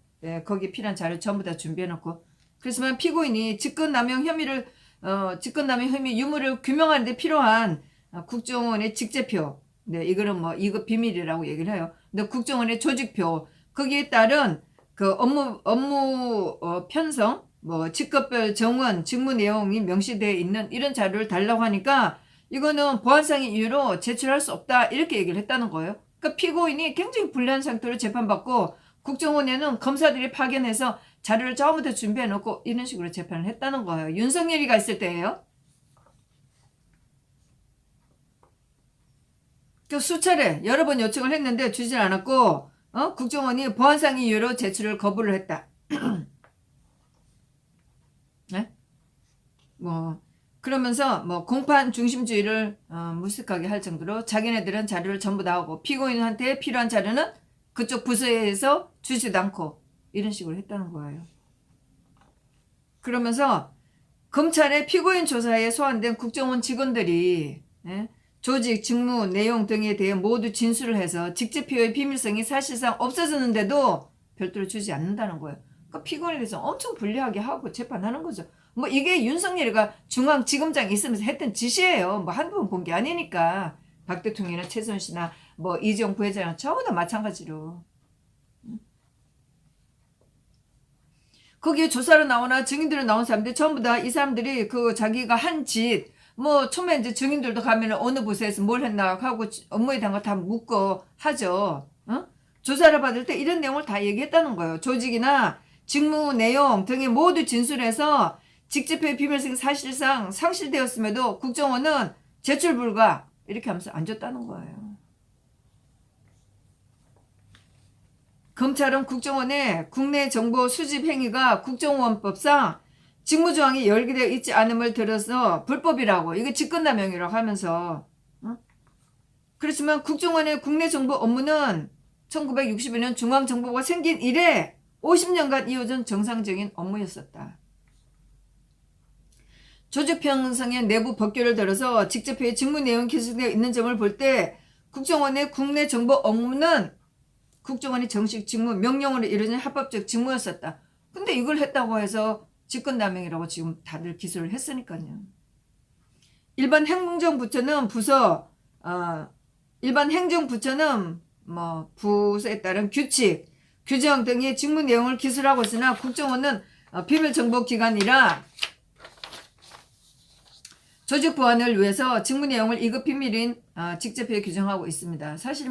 거기 필요한 자료 전부 다 준비해놓고. 그렇지만 피고인이 직권남용 혐의 유무를 규명하는 데 필요한 국정원의 직제표, 이거는 뭐 이거 비밀이라고 얘기를 해요. 근데 국정원의 조직표, 거기에 따른 그 업무 편성, 뭐 직급별 정원, 직무 내용이 명시되어 있는 이런 자료를 달라고 하니까 이거는 보안상의 이유로 제출할 수 없다, 이렇게 얘기를 했다는 거예요. 그러니까 피고인이 굉장히 불리한 상태로 재판받고 국정원에는 검사들이 파견해서 자료를 전부 다 준비해놓고 이런 식으로 재판을 했다는 거예요. 윤석열이가 있을 때예요. 그 수차례 여러 번 요청을 했는데 주질 않았고 국정원이 보안상의 이유로 제출을 거부를 했다. 네? 그러면서 공판 중심주의를 무색하게 할 정도로 자기네들은 자료를 전부 나오고 피고인한테 필요한 자료는 그쪽 부서에서 주지도 않고 이런 식으로 했다는 거예요. 그러면서 검찰의 피고인 조사에 소환된 국정원 직원들이 조직, 직무, 내용 등에 대해 모두 진술을 해서 직제표의 비밀성이 사실상 없어졌는데도 별도로 주지 않는다는 거예요. 그러니까 피고인에 대해서 엄청 불리하게 하고 재판하는 거죠. 이게 윤석열이가 중앙지검장에 있으면서 했던 짓이에요. 한두 번 본 게 아니니까. 박 대통령이나 최순 씨나 이재용 부회장이나 전부 다 마찬가지로. 거기에 조사로 나오나 증인들로 나온 사람들 전부 다 이 사람들이 자기가 한 짓, 처음에 이제 증인들도 가면 어느 부서에서 뭘 했나 하고 업무에 대한 거 다 묻고 하죠. 조사를 받을 때 이런 내용을 다 얘기했다는 거예요. 조직이나 직무 내용 등에 모두 진술해서 직제표의 비밀성이 사실상 상실되었음에도 국정원은 제출 불가 이렇게 하면서 안 줬다는 거예요. 검찰은 국정원의 국내 정보 수집 행위가 국정원법상 직무조항이 열기되어 있지 않음을 들어서 불법이라고, 이게 직권남용이라고 하면서 그렇지만 국정원의 국내 정보 업무는 1961년 중앙정보부가 생긴 이래 50년간 이어진 정상적인 업무였었다. 조직 편성의 내부 법규를 들어서 직제표의 직무 내용이 기술되어 있는 점을 볼 때 국정원의 국내 정보 업무는 국정원의 정식 직무, 명령으로 이루어진 합법적 직무였었다. 근데 이걸 했다고 해서 직권남용이라고 지금 다들 기소를 했으니까요. 일반 행정부처는 부서에 따른 규칙, 규정 등의 직무 내용을 기술하고 있으나 국정원은 비밀정보기관이라 조직 보안을 위해서 직무 내용을 2급 비밀인 직제표에 규정하고 있습니다. 사실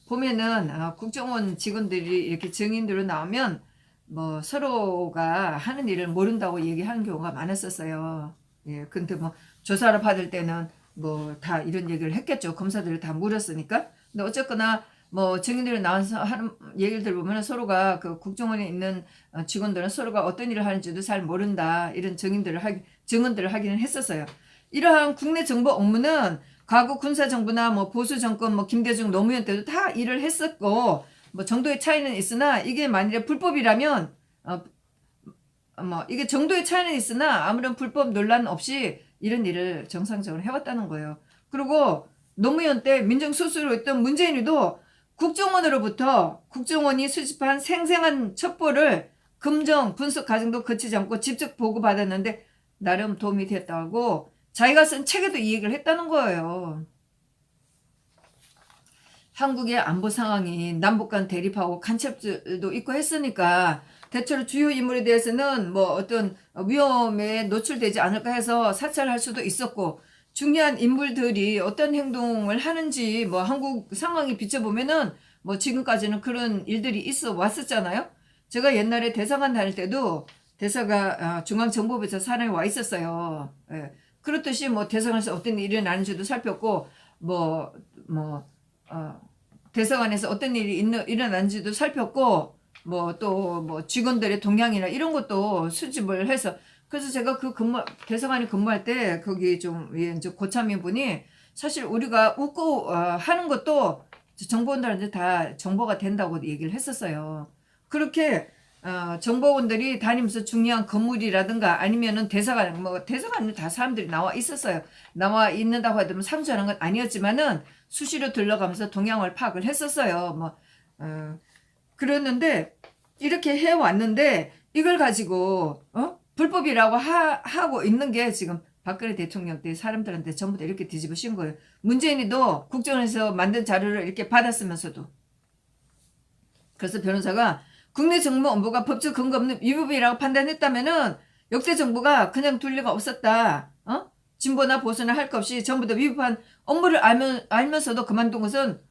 보면은 국정원 직원들이 이렇게 증인으로 나오면 서로가 하는 일을 모른다고 얘기하는 경우가 많았었어요. 근데 조사를 받을 때는 다 이런 얘기를 했겠죠. 검사들을 다 물었으니까. 근데 어쨌거나 뭐 증인들이 나와서 하는 얘기를 들어보면 서로가 그 국정원에 있는 직원들은 서로가 어떤 일을 하는지도 잘 모른다. 이런 증언들을 하기는 했었어요. 이러한 국내 정보 업무는 과거 군사정부나 뭐 보수정권 뭐 김대중 노무현 때도 다 일을 했었고 뭐 정도의 차이는 있으나 이게 만일에 불법이라면 뭐 이게 정도의 차이는 있으나 아무런 불법 논란 없이 이런 일을 정상적으로 해왔다는 거예요. 그리고 노무현 때 민정수석으로 했던 문재인이도 국정원으로부터 국정원이 수집한 생생한 첩보를 금정 분석 과정도 거치지 않고 직접 보고받았는데 나름 도움이 됐다고 자기가 쓴 책에도 이 얘기를 했다는 거예요. 한국의 안보 상황이 남북 간 대립하고 간첩들도 있고 했으니까 대체로 주요 인물에 대해서는 뭐 어떤 위험에 노출되지 않을까 해서 사찰할 수도 있었고 중요한 인물들이 어떤 행동을 하는지 뭐 한국 상황이 비춰보면은 뭐 지금까지는 그런 일들이 있어 왔었잖아요. 제가 옛날에 대사관 다닐 때도 대사가 중앙정보부에서 산하에 와 있었어요. 예. 그렇듯이 뭐 대사관에서 어떤 일이 일어나는지도 살폈고 뭐 대사관에서 어떤 일이 일어나는지도 살폈고 뭐 또 뭐 직원들의 동향이나 이런 것도 수집을 해서 그래서 제가 그 대사관에 근무할 때 거기 좀 이제 고참인 분이 사실 우리가 웃고 하는 것도 정보원들한테 다 정보가 된다고 얘기를 했었어요. 그렇게 정보원들이 다니면서 중요한 건물이라든가 아니면은 대사관에 다 사람들이 나와 있었어요. 나와 있는다고 하더라도 상주하는 건 아니었지만은 수시로 들러가면서 동향을 파악을 했었어요. 그랬는데 이렇게 해왔는데 이걸 가지고 불법이라고 하고 있는 게 지금 박근혜 대통령 때 사람들한테 전부 다 이렇게 뒤집어 씌운 거예요. 문재인이도 국정원에서 만든 자료를 이렇게 받았으면서도. 그래서 변호사가 국내 정보 업무가 법적 근거 없는 위법이라고 판단했다면은 역대 정부가 그냥 둘 리가 없었다. 진보나 보수나 할 것 없이 전부 다 위법한 업무를 알면서도 그만둔 것은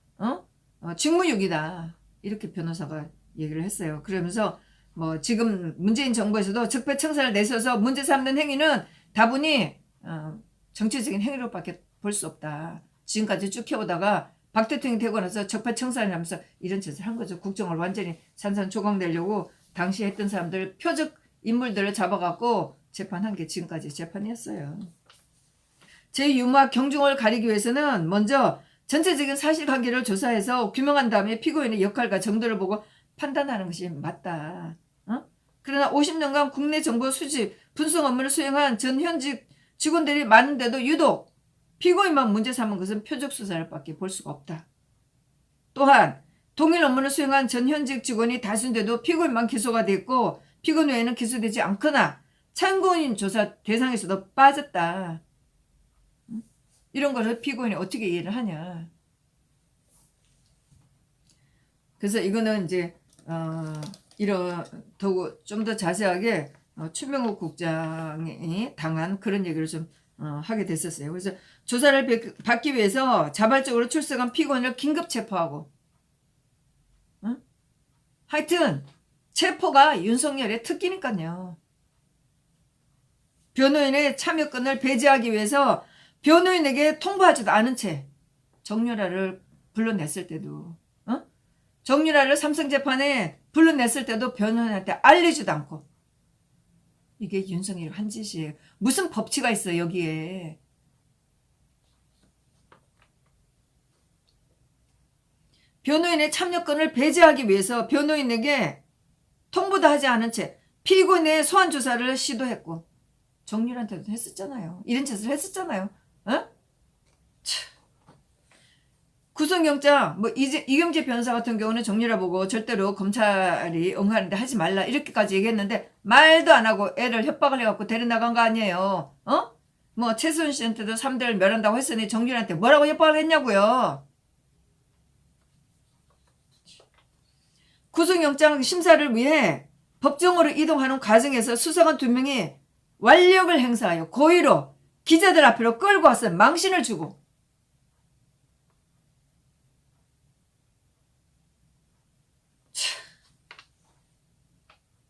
직무유기다. 이렇게 변호사가 얘기를 했어요. 그러면서 뭐 지금 문재인 정부에서도 적폐청산을 내세워서 문제 삼는 행위는 다분히 정치적인 행위로밖에 볼 수 없다. 지금까지 쭉 해오다가 박 대통령이 되고 나서 적폐청산을 하면서 이런 짓을 한 거죠. 국정을 완전히 산산조각내려고 당시 했던 사람들 표적 인물들을 잡아갖고 재판한 게 지금까지 재판이었어요. 제6막 경중을 가리기 위해서는 먼저 전체적인 사실관계를 조사해서 규명한 다음에 피고인의 역할과 정도를 보고 판단하는 것이 맞다. 그러나 50년간 국내 정보 수집, 분석 업무를 수행한 전 현직 직원들이 많은데도 유독 피고인만 문제 삼은 것은 표적 수사를 밖에 볼 수가 없다. 또한 동일 업무를 수행한 전 현직 직원이 다수인데도 피고인만 기소가 됐고 피고인 외에는 기소되지 않거나 참고인 조사 대상에서도 빠졌다. 이런 거를 피고인이 어떻게 이해를 하냐. 그래서 이거는 이제 좀 더 자세하게 추명호 국장이 당한 그런 얘기를 좀 하게 됐었어요. 그래서 조사를 받기 위해서 자발적으로 출석한 피고인을 긴급 체포하고 하여튼 체포가 윤석열의 특기니까요. 변호인의 참여권을 배제하기 위해서 변호인에게 통보하지도 않은 채 정유라를 불러냈을 때도 정유라를 삼성재판에 불러냈을 때도 변호인한테 알리지도 않고 이게 윤석열이 한 짓이에요. 무슨 법치가 있어요 여기에. 변호인의 참여권을 배제하기 위해서 변호인에게 통보도 하지 않은 채 피고인의 소환조사를 시도했고 정유라한테도 했었잖아요. 이런 짓을 했었잖아요. 구속영장 이경재 변호사 같은 경우는 정유라 보고 절대로 검찰이 응하는데 하지 말라 이렇게까지 얘기했는데 말도 안 하고 애를 협박을 해갖고 데려나간 거 아니에요. 뭐 최수은 씨한테도 3대를 멸한다고 했으니 정유라한테 뭐라고 협박을 했냐고요. 구속영장 심사를 위해 법정으로 이동하는 과정에서 수사관 2명이 완력을 행사하여 고의로 기자들 앞으로 끌고 와서 망신을 주고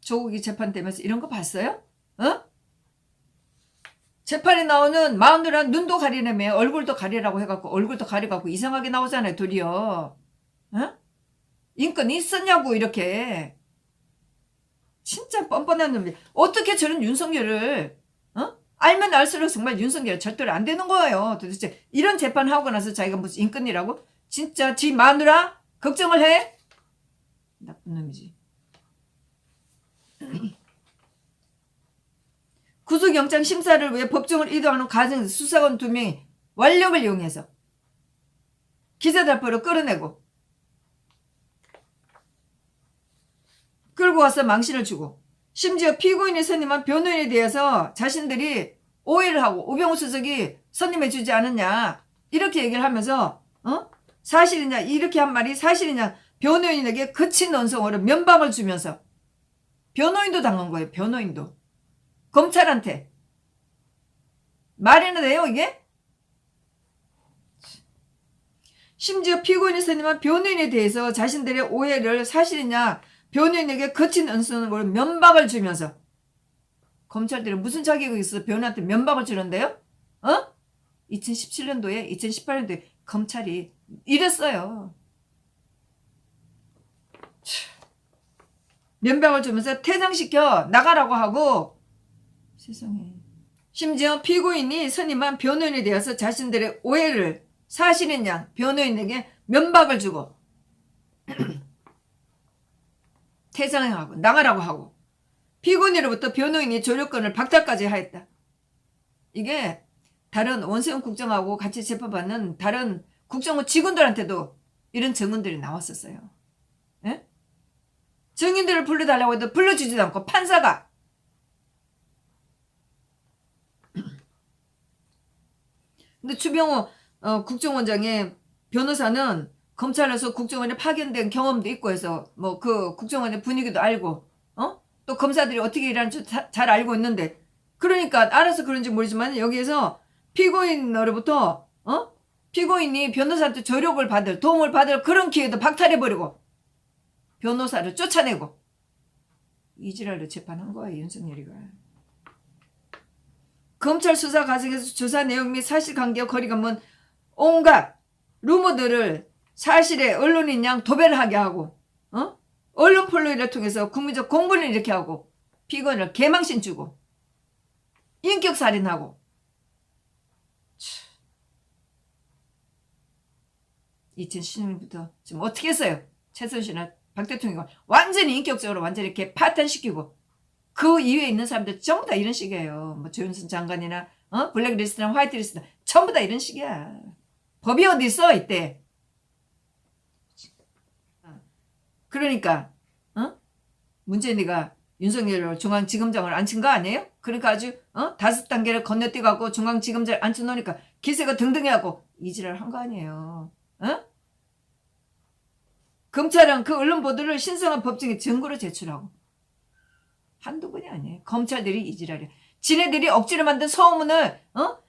조국이 재판되면서 이런 거 봤어요? 재판에 나오는 마누라 눈도 가리라며 얼굴도 가리라고 해갖고 얼굴도 가려갖고 이상하게 나오잖아요. 둘이요. 어? 인권이 있었냐고 이렇게. 진짜 뻔뻔한 놈이 어떻게 저런 윤석열을 알면 알수록 정말 윤석열 절대로 안 되는 거예요. 도대체 이런 재판하고 나서 자기가 무슨 인권이라고? 진짜 지 마누라 걱정을 해? 나쁜 놈이지. 구속영장 심사를 위해 법정을 이동하는 과정에서 수사관 2명이 완력을 이용해서 기자들 앞으로 끌어내고 끌고 와서 망신을 주고 심지어 피고인이 선임한 변호인에 대해서 자신들이 오해를 하고 우병우 수석이 선임해 주지 않았냐 이렇게 얘기를 하면서 사실이냐 이렇게 한 말이 사실이냐 변호인에게 거친 언성으로 면박을 주면서 변호인도 당한 거예요. 변호인도 검찰한테 말이나 돼요 이게? 심지어 피고인이 선임한 변호인에 대해서 자신들의 오해를 사실이냐 변호인에게 거친 언성으로 면박을 주면서 검찰들이 무슨 자격이 있어서 변호인한테 면박을 주는데요? 2017년도에 2018년도에 검찰이 이랬어요. 면박을 주면서 퇴장시켜 나가라고 하고 세상에. 심지어 피고인이 선임한 변호인에 대해서 자신들의 오해를 사실이냐 변호인에게 면박을 주고 퇴장하고 나가라고 하고 피고인으로부터 변호인이 조력권을 박탈까지 하였다. 이게 다른 원세훈 국정하고 같이 재판받는 다른 국정원 직원들한테도 이런 증언들이 나왔었어요. 예? 증인들을 불러달라고 해도 불러주지도 않고 판사가 근데 추병호 국정원장의 변호사는 검찰에서 국정원에 파견된 경험도 있고 해서 뭐 그 국정원의 분위기도 알고 또 검사들이 어떻게 일하는지 잘 알고 있는데 그러니까 알아서 그런지 모르지만 여기에서 피고인으로부터 피고인이 변호사한테 조력을 받을 도움을 받을 그런 기회도 박탈해버리고 변호사를 쫓아내고 이지랄로 재판한 거야 윤석열이가. 검찰 수사 과정에서 조사 내용 및 사실관계와 거리가 먼 온갖 루머들을 사실에 언론인 양 도배를 하게 하고 언론 폴로이를 통해서 국민적 공분을 일으키게 하고 피고인을 개망신 주고 인격살인하고 2010년부터 지금 어떻게 했어요? 최순실이나 박 대통령이 완전히 인격적으로 완전히 이렇게 파탄시키고 그 이외에 있는 사람들 전부 다 이런 식이에요. 뭐 조윤선 장관이나 블랙리스트나 화이트리스트 전부 다 이런 식이야. 법이 어디 있어 이때. 그러니까 문재인이가 윤석열을 중앙지검장을 앉힌 거 아니에요? 그러니까 아주 5단계를 건너뛰어가고 중앙지검장을 앉혀놓으니까 기세가 등등해하고 이지랄 한 거 아니에요. 검찰은 그 언론 보도를 신성한 법정에 증거로 제출하고 한두 번이 아니에요. 검찰들이 이지랄이야. 지네들이 억지로 만든 소문을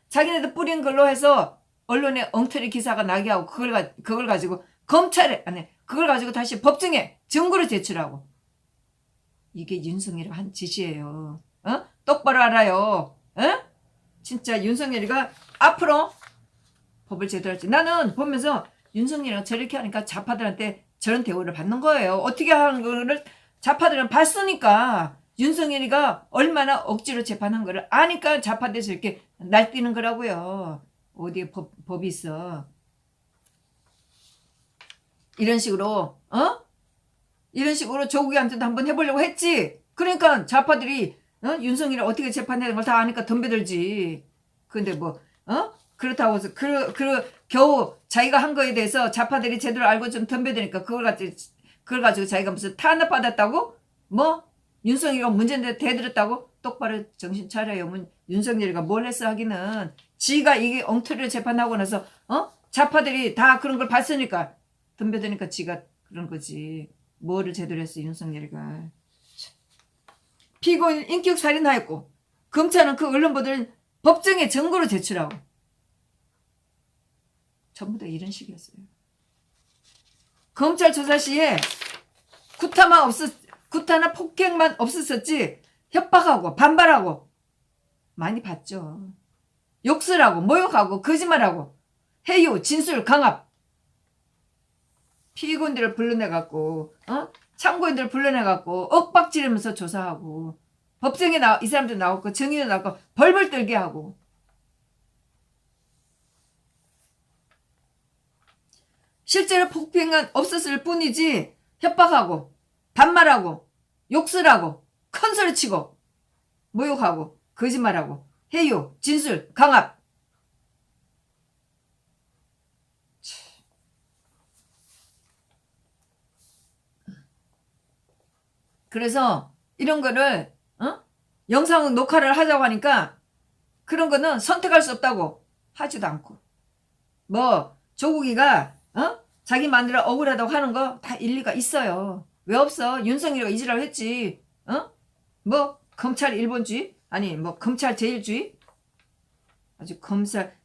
자기네들 뿌린 걸로 해서 언론에 엉터리 기사가 나게 하고 그걸 가지고 검찰에 그걸 가지고 다시 법정에 증거로 제출하고 이게 윤석열이가 한 짓이에요. 똑바로 알아요. 진짜 윤석열이가 앞으로 법을 제대로 할지 나는 보면서 윤석열이가 저렇게 하니까 좌파들한테 저런 대우를 받는 거예요. 어떻게 하는 거를 좌파들은 봤으니까 윤석열이가 얼마나 억지로 재판한 거를 아니까 좌파들이 저렇게 날뛰는 거라고요. 어디에 법이 있어. 이런 식으로 이런 식으로 조국이한테도 한번 해보려고 했지. 그러니까 좌파들이 윤석열이 어떻게 재판되는 걸 다 아니까 덤벼들지. 근데 뭐 그렇다고 해서 겨우 자기가 한 거에 대해서 좌파들이 제대로 알고 좀 덤벼드니까 그걸 가지고 자기가 무슨 탄압받았다고? 뭐 윤석열이가 문제인데 대들었다고? 똑바로 정신 차려요. 윤석열이가 뭘 했어 하기는 지가 이게 엉터리로 재판하고 나서 좌파들이 다 그런 걸 봤으니까 덤벼드니까 지가 그런 거지. 뭐를 제대로 했어 윤석열이가. 피고인 인격살인하였고 검찰은 그 언론 보도를 법정에 증거로 제출하고 전부 다 이런 식이었어요. 검찰 조사 시에 구타나 폭행만 없었었지 협박하고 반발하고 많이 봤죠. 욕설하고 모욕하고 거짓말하고 해요, 진술, 강압. 피의군들을 불러내갖고 참고인들을 불러내갖고 엇박지르면서 조사하고 법정에 이 사람들 나오고 정의도 나오고 벌벌 떨게 하고 실제로 폭행은 없었을 뿐이지 협박하고 반말하고 욕설하고 큰소리치고 모욕하고 거짓말하고 해요, 진술, 강압. 그래서 이런 거를 영상 녹화를 하자고 하니까 그런 거는 선택할 수 없다고 하지도 않고 뭐 조국이가 자기 마누라 억울하다고 하는 거 다 일리가 있어요. 왜 없어? 윤석열이가 이지랄 했지. 뭐 검찰 일본주의? 아니 뭐 검찰 제일주의? 아주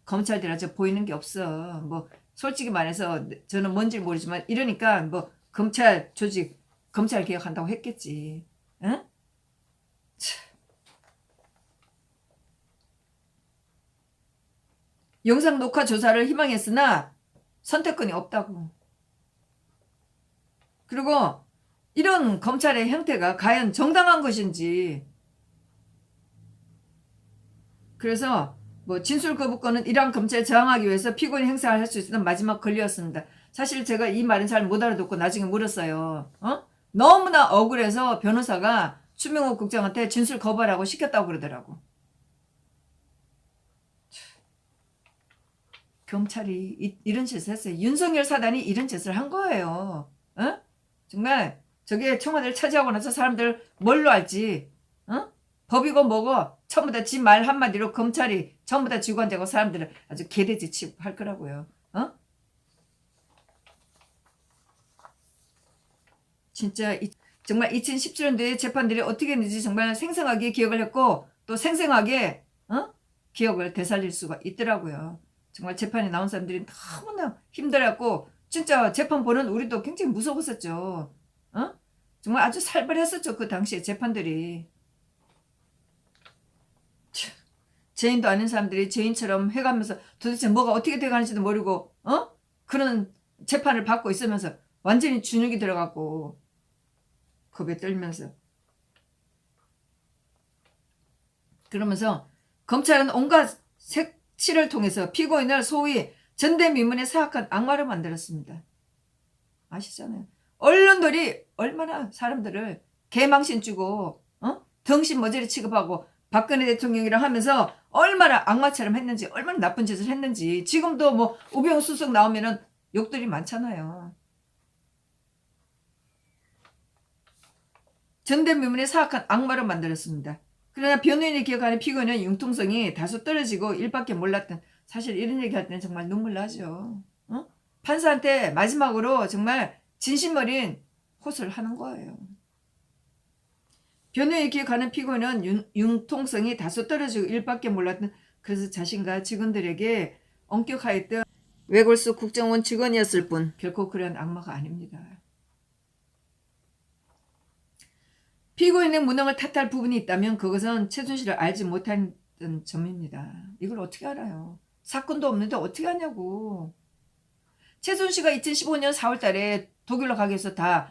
검찰들 아주 보이는 게 없어. 뭐 솔직히 말해서 저는 뭔지 모르지만 이러니까 뭐 검찰 조직 검찰 개혁한다고 했겠지. 응? 영상 녹화 조사를 희망했으나 선택권이 없다고. 그리고 이런 검찰의 형태가 과연 정당한 것인지. 그래서 뭐 진술 거부권은 이러한 검찰에 저항하기 위해서 피고인 행사를 할 수 있었던 마지막 권리였습니다. 사실 제가 이 말은 잘 못 알아듣고 나중에 물었어요. 너무나 억울해서 변호사가 추명호 국장한테 진술 거부하라고 시켰다고 그러더라고. 경찰이 이런 짓을 했어요. 윤석열 사단이 이런 짓을 한 거예요. 정말 저게 청와대를 차지하고 나서 사람들 뭘로 알지? 법이고 뭐고 전부 다 지 말 한마디로 검찰이 전부 다 쥐고 앉아고 사람들을 아주 개돼지 취급할 거라고요. 진짜 정말 2017년도에 재판들이 어떻게 했는지 정말 생생하게 기억을 했고 또 생생하게 기억을 되살릴 수가 있더라고요. 정말 재판에 나온 사람들이 너무나 힘들었고 진짜 재판 보는 우리도 굉장히 무서웠었죠. 정말 아주 살벌했었죠. 그 당시에 재판들이. 죄인도 아닌 사람들이 죄인처럼 해가면서 도대체 뭐가 어떻게 돼가는지도 모르고 그런 재판을 받고 있으면서 완전히 주눅이 들어갔고 겁에 떨면서 그러면서 검찰은 온갖 색칠을 통해서 피고인을 소위 전대미문의 사악한 악마로 만들었습니다. 아시잖아요. 언론들이 얼마나 사람들을 개망신 주고 덩신 머저리 취급하고 박근혜 대통령이랑 하면서 얼마나 악마처럼 했는지 얼마나 나쁜 짓을 했는지 지금도 뭐 우병우수석 나오면은 욕들이 많잖아요. 전대미문의 사악한 악마로 만들었습니다. 그러나 변호인이 기억하는 피고인은 융통성이 다소 떨어지고 일밖에 몰랐던 사실 이런 얘기할 때는 정말 눈물 나죠. 판사한테 마지막으로 정말 진심 어린 호소를 하는 거예요. 변호인이 기억하는 피고인은 융통성이 다소 떨어지고 일밖에 몰랐던 그래서 자신과 직원들에게 엄격하였던 외골수 국정원 직원이었을 뿐 결코 그런 악마가 아닙니다. 피고인의 무능을 탓할 부분이 있다면 그것은 최순실을 알지 못한 점입니다. 이걸 어떻게 알아요? 사건도 없는데 어떻게 하냐고. 최순실가 2015년 4월 달에 독일로 가기 위해서 다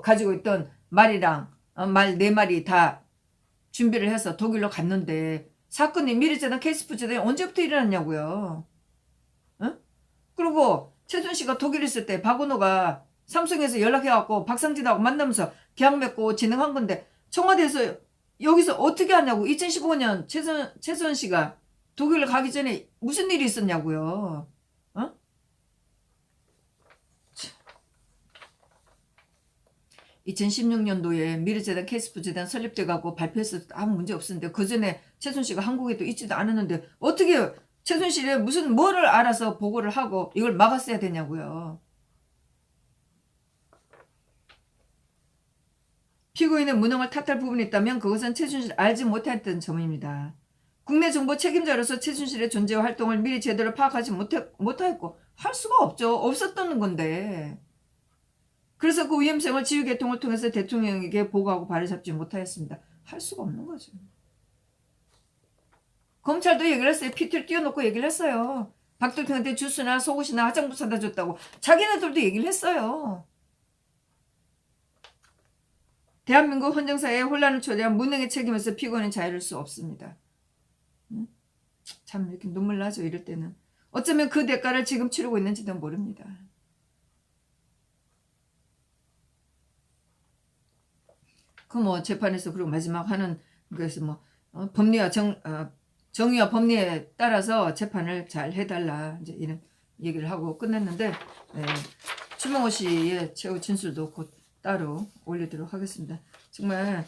가지고 있던 말이랑 말 4마리 다 준비를 해서 독일로 갔는데 사건이 미르재단 캐스프재단이 언제부터 일어났냐고요. 그리고 최순실가 독일에 있을 때 박은호가 삼성에서 연락해갖고 박상진하고 만나면서 계약 맺고 진행한 건데 청와대에서 여기서 어떻게 하냐고. 2015년 최순실가 독일을 가기 전에 무슨 일이 있었냐고요. 2016년도에 미르재단 캐스프재단 설립돼가고 발표했을 때 아무 문제 없었는데 그 전에 최순실가 한국에도 있지도 않았는데 어떻게 최순실이 무슨 뭐를 알아서 보고를 하고 이걸 막았어야 되냐고요. 피고인의 무능을 탓할 부분이 있다면 그것은 최순실을 알지 못했던 점입니다. 국내 정보 책임자로서 최순실의 존재와 활동을 미리 제대로 파악하지 못하였고 할 수가 없죠. 없었던 건데. 그래서 그 위험성을 지휘계통을 통해서 대통령에게 보고하고 발을 잡지 못하였습니다. 할 수가 없는 거죠. 검찰도 얘기를 했어요. 피트를 띄워놓고 얘기를 했어요. 박대통령한테 주스나 속옷이나 화장품 사다 줬다고 자기네들도 얘기를 했어요. 대한민국 헌정사에 혼란을 초래한 무능의 책임에서 피고인은 자유로울 수 없습니다. 응? 참 이렇게 눈물 나죠. 이럴 때는. 어쩌면 그 대가를 지금 치르고 있는지도 모릅니다. 그 뭐 재판에서 그리고 마지막 하는 그래서 뭐 법리와 정의와 법리에 따라서 재판을 잘 해달라 이제 이런 얘기를 하고 끝냈는데 추명호 씨의 최후 진술도 곧 따로 올리도록 하겠습니다. 정말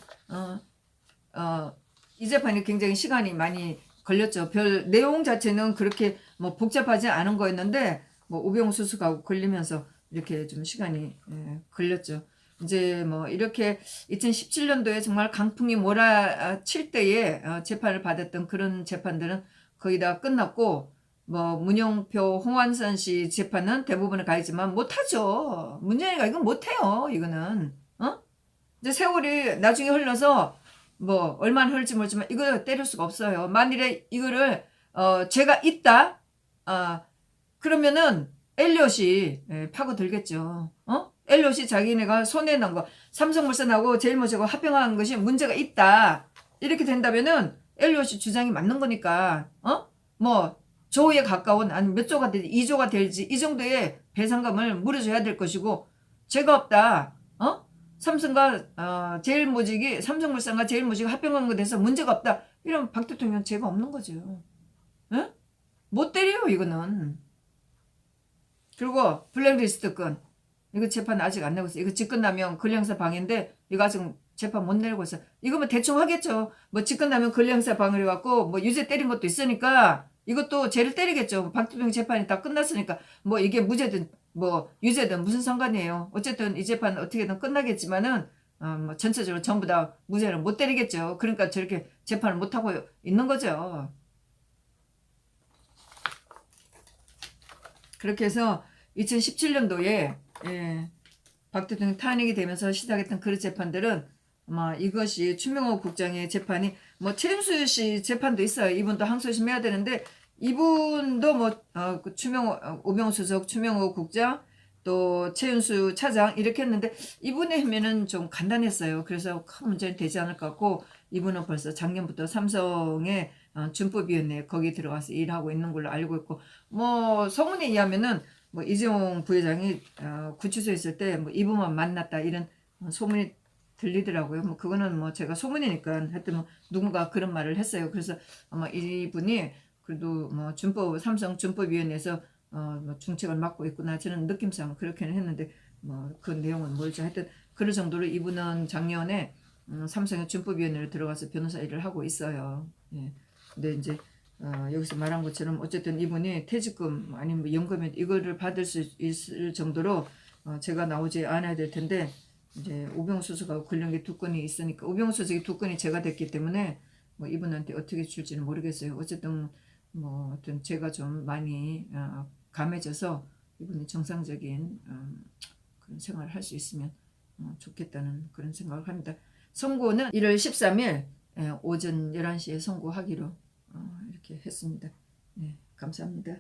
이 재판이 굉장히 시간이 많이 걸렸죠. 별 내용 자체는 그렇게 뭐 복잡하지 않은 거였는데 뭐 우병우 수석하고 걸리면서 이렇게 좀 시간이 걸렸죠. 이제 뭐 이렇게 2017년도에 정말 강풍이 몰아칠 때에 재판을 받았던 그런 재판들은 거의 다 끝났고 뭐 문영표 홍완선 씨 재판은 대부분을 가있지만 못하죠. 문재인이가 이건 못해요. 이거는 이제 세월이 나중에 흘러서 뭐 얼마나 흐를지 모르지만 이거 때릴 수가 없어요. 만일에 이거를 제가 있다 그러면은 엘리엇이 파고들겠죠. 엘리엇이 자기네가 손에 넣은 거 삼성물산하고 제일모직하고 합병한 것이 문제가 있다 이렇게 된다면은 엘리엇이 주장이 맞는 거니까 뭐 조에 가까운 아니 몇 조가 될지 2조가 될지 이 정도의 배상금을 물어줘야 될 것이고 죄가 없다 삼성과 제일모직이 삼성물산과 제일모직이 합병한 것에 대해서 문제가 없다 이러면 박 대통령 죄가 없는 거죠. 응? 못 때려요 이거는. 그리고 블랙리스트 건 이거 재판 아직 안 내고 있어요. 이거 직권남용 권리행사 방해인데 이거 아직 재판 못 내고 있어요. 이거 뭐 대충 하겠죠. 뭐 직권남용 권리행사 방해를 갖고 뭐 유죄 때린 것도 있으니까 이것도 죄를 때리겠죠. 박대통령 재판이 다 끝났으니까 뭐 이게 무죄든 뭐 유죄든 무슨 상관이에요. 어쨌든 이 재판 어떻게든 끝나겠지만은 뭐 전체적으로 전부 다 무죄를 못 때리겠죠. 그러니까 저렇게 재판을 못 하고 있는 거죠. 그렇게 해서 2017년도에 박 대통령 탄핵이 되면서 시작했던 그런 재판들은 아마 이것이 추명호 국장의 재판이 뭐 최윤수 씨 재판도 있어요. 이분도 항소심 해야 되는데 이분도 뭐 추명호 우병우 수석, 추명호 국장 또 최윤수 차장 이렇게 했는데 이분의 혐의는 좀 간단했어요. 그래서 큰 문제는 되지 않을 것 같고 이분은 벌써 작년부터 삼성의 준법위원회 거기 들어가서 일하고 있는 걸로 알고 있고 뭐 소문에 의하면은 뭐 이재용 부회장이 구치소에 있을 때 뭐 이분만 만났다 이런 소문이 들리더라고요. 뭐 그거는 뭐 제가 소문이니까 하여튼 뭐 누군가 그런 말을 했어요. 그래서 아마 이분이 그래도 뭐 삼성 준법위원회에서 뭐 중책을 맡고 있구나 저는 느낌상 그렇게는 했는데 뭐 그 내용은 모르죠. 하여튼 그럴 정도로 이분은 작년에 삼성의 준법위원회로 들어가서 변호사 일을 하고 있어요. 예. 근데 이제 여기서 말한 것처럼 어쨌든 이분이 퇴직금 아니면 뭐 연금에 이거를 받을 수 있을 정도로 제가 나오지 않아야 될 텐데 이제 우병우 수석하고 관련된 두 건이 있으니까 우병우 수석이 두 건이 제가 됐기 때문에 뭐 이분한테 어떻게 줄지는 모르겠어요. 어쨌든 뭐 어떤 제가 좀 많이 감해져서 이분이 정상적인 그런 생활을 할 수 있으면 좋겠다는 그런 생각을 합니다. 선고는 1월 13일 오전 11시에 선고하기로 이렇게 했습니다. 네, 감사합니다.